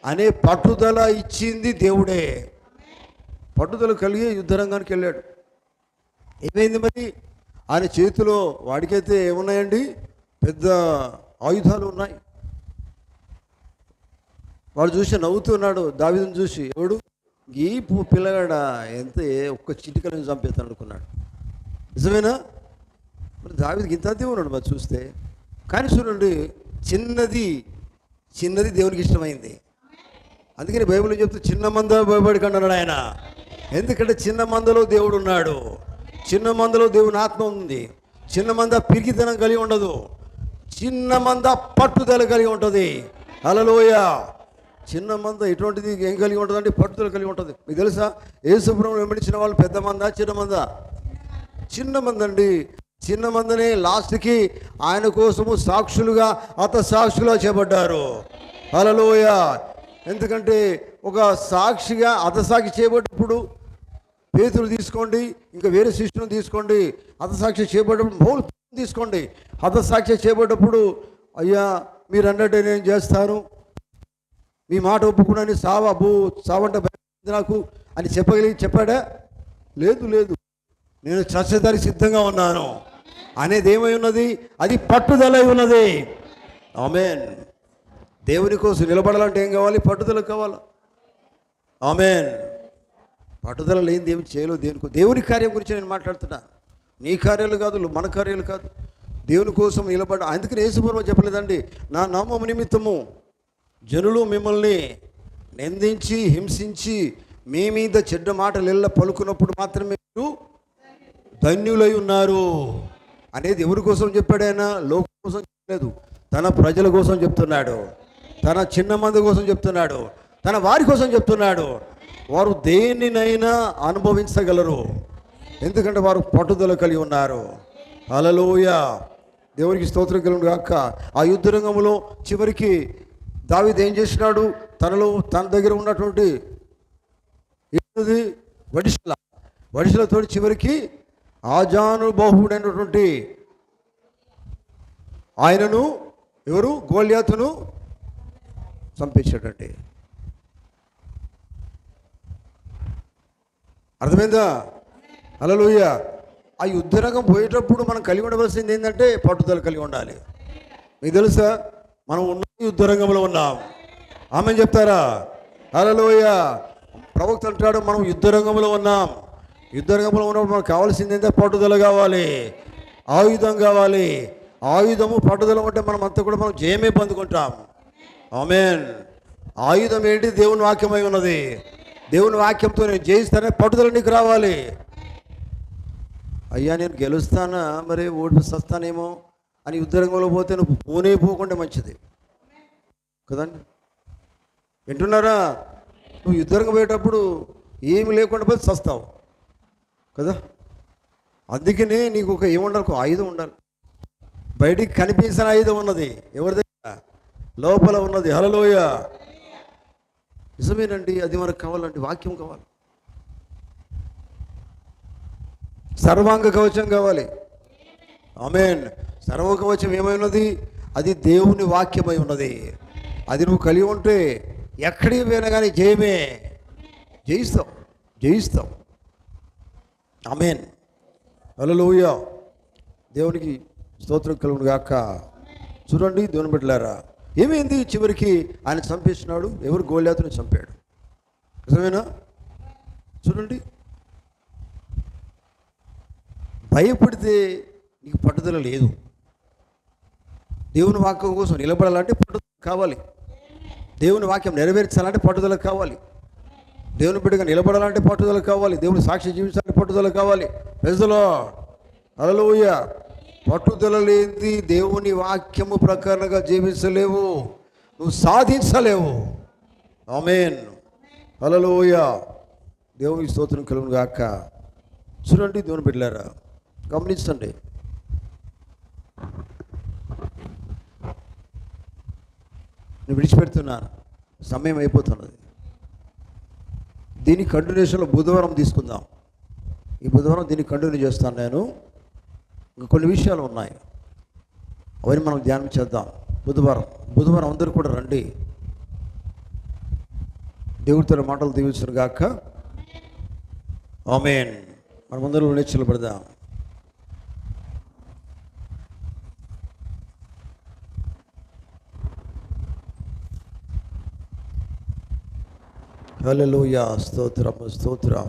అనే పట్టుదల ఇచ్చింది దేవుడే. పట్టుదల కలిగి యుద్ధరంగానికి వెళ్ళాడు. ఏమైంది మరి? ఆయన చేతిలో వాడికైతే ఏమున్నాయండి? పెద్ద ఆయుధాలు ఉన్నాయి. వాడు చూసి నవ్వుతున్నాడు దావీదుని చూసి. ఎవడు? ఈ పిల్లగాడ ఎంత ఒక్క చిటికలను చంపేస్తాను అనుకున్నాడు. నిజమేనా? మరి దావీదుకి ఇంత అంతే ఉన్నాడు మరి చూస్తే. కానీ చూడండి, చిన్నది దేవునికి ఇష్టమైంది. అందుకని బైబిల్ చెప్తే చిన్న మంద భయపడకండి అన్నాడు ఆయన. ఎందుకంటే చిన్న మందలో దేవుడు ఉన్నాడు, చిన్న మందలో దేవుని ఆత్మ ఉంది. చిన్న మంద పిరికితనం కలిగి ఉండదు, చిన్న మంద పట్టుదల కలిగి ఉంటుంది. హల్లెలూయా. చిన్న మంద ఎటువంటిది ఏం కలిగి ఉంటుంది అంటే పట్టుదల కలిగి ఉంటుంది. మీకు తెలుసా, యేసుప్రభువును వెంబడించిన వాళ్ళు పెద్ద మంద చిన్న మంద? చిన్న మంద అండి. చిన్న మందనే లాస్ట్కి ఆయన కోసము సాక్షులుగా సాక్షులుగా చేయబడ్డారు. హల్లెలూయా. ఎందుకంటే ఒక సాక్షిగా సాక్షి చేయబడ్డప్పుడు పేతురు తీసుకోండి, ఇంకా వేరే శిష్యుని తీసుకోండి, హతసాక్షి చేయబడ్డప్పుడు పౌలు తీసుకోండి. హతసాక్షి చేయబడ్డప్పుడు అయ్యా మీరు అన్నట్టే నేను చేస్తాను, మీ మాట ఒప్పుకున్నాను, సావంట నాకు అని చెప్పాడా? లేదు, నేను చచ్చేదానికి సిద్ధంగా ఉన్నాను అనేది ఏమై ఉన్నది? అది పట్టుదల ఉన్నది. ఆమేన్. దేవుని కోసం నిలబడాలంటే ఏం కావాలి? పట్టుదల కావాలి. ఆమేన్. పట్టుదల లేనిది ఏమి చేయలేదు. దేవుని కార్యం గురించి నేను మాట్లాడుతున్నా, నీ కార్యాలు కాదు, మన కార్యాలు కాదు. దేవుని కోసం నిలబడ. అందుకని యేసుప్రభువు చెప్పలేదండి, నా నామము నిమిత్తము జనులు మిమ్మల్ని నిందించి హింసించి మీ మీద చెడ్డ మాటలు పలుకున్నప్పుడు మాత్రమే మీరు ధన్యులై ఉన్నారు అనేది ఎవరి కోసం చెప్పాడు ఆయన? లోకం కోసం చెప్పలేదు, తన ప్రజల కోసం చెప్తున్నాడు, తన చిన్న మంది కోసం చెప్తున్నాడు, తన వారి కోసం చెప్తున్నాడు. వారు దేనినైనా అనుభవించగలరు, ఎందుకంటే వారు పట్టుదల కలిగి ఉన్నారు. హల్లెలూయా. దేవునికి స్తోత్రం కలుగును గాక. ఆ యుద్ధ రంగంలో చివరికి దావీదు ఏం చేసినాడు? తన దగ్గర ఉన్నటువంటి వడిసలతో చివరికి ఆజానుబాహుడైనటువంటి ఆయనను ఎవరు? గోల్యాతును చంపేశాడండి. అర్థమైందా? హల్లెలూయా. ఆ యుద్ధరంగం పోయేటప్పుడు మనం కలిగి ఉండవలసింది ఏంటంటే పట్టుదల కలిగి ఉండాలి. మీకు తెలుసా, మనం ఉన్న యుద్ధరంగంలో ఉన్నాం. ఆమెన్ చెప్తారా? హల్లెలూయా. ప్రవక్త అంటాడు, మనం యుద్ధరంగంలో ఉన్నాం. యుద్ధరంగంలో ఉన్నప్పుడు మనకు కావాల్సింది ఏంటంటే పట్టుదల కావాలి, ఆయుధం కావాలి. ఆయుధము పట్టుదల ఉంటే మనం అంతా కూడా మనం జయమే పొందుకుంటాం. ఆమేన్. ఆయుధం ఏంటి? దేవుని వాక్యమై ఉన్నది. దేవుని వాక్యంతో నేను జయిస్తానే పట్టుదల నీకు రావాలి. అయ్యా నేను గెలుస్తానా, మరి ఓడిస్తానేమో అని యుద్ధరంగంలో పోతే నువ్వు పోకుండా మంచిది కదండి. వింటున్నారా? నువ్వు యుద్ధరంగం పోయేటప్పుడు ఏమి లేకుండా పోతే చస్తావు కదా. అందుకనే నీకు ఏముండాలి? ఆయుధం ఉండాలి. బయటికి కనిపించిన ఆయుధం ఉన్నది, ఎవరి దగ్గర? లోపల ఉన్నది. హల్లెలూయా. నిజమేనండి, అది మనకు కావాలండి. వాక్యం కావాలి, సర్వాంగ కవచం కావాలి. ఆమేన్. సర్వ కవచం ఏమైనది? అది దేవుని వాక్యమై ఉన్నది. అది నువ్వు కలిగి ఉంటే ఎక్కడికి పోయినా కానీ జయమే, జయిస్తావు. ఆమేన్. హల్లెలూయా. దేవునికి స్తోత్రం కలుగును గాక. చూడండి దేవుని బిడ్డలారా, ఏమైంది? చివరికి ఆయన చంపేసినాడు. ఎవరు? గోల్యాతుని చంపాడు. నిజమేనా? చూడండి, భయపడితే నీకు పట్టుదల లేదు. దేవుని వాక్యం కోసం నిలబడాలంటే పట్టుదల కావాలి. దేవుని వాక్యం నెరవేర్చాలంటే పట్టుదల కావాలి. దేవుని బిడ్డగా నిలబడాలంటే పట్టుదల కావాలి. దేవుని సాక్షి జీవించాలంటే పట్టుదల కావాలి. ప్రజలో హల్లెలూయా. పట్టుదల లేనిది దేవుని వాక్యము ప్రకారంగా జీవించలేవు, నువ్వు సాధించలేవు. ఆమేన్. హల్లెలూయా. దేవునికి స్తోత్రం కలుగును గాక. చూడండి దేవుని బిడ్డలారా, గమనించండి. నేను విడిచిపెడుతున్నాను, సమయం అయిపోతున్నది. దీని కంటిన్యూషన్లో బుధవారం తీసుకుందాం. ఈ బుధవారం దీన్ని కంటిన్యూ చేస్తాను నేను. ఇంకా కొన్ని విషయాలు ఉన్నాయి, అవన్నీ మనం ధ్యానం చేద్దాం. బుధవారం అందరూ కూడా రండి. దేవుడితో మాటలు దీవించును గాక. ఆమేన్. మనమందరూ నిశ్చలపడదాం. హల్లెలూయా. స్తోత్రం.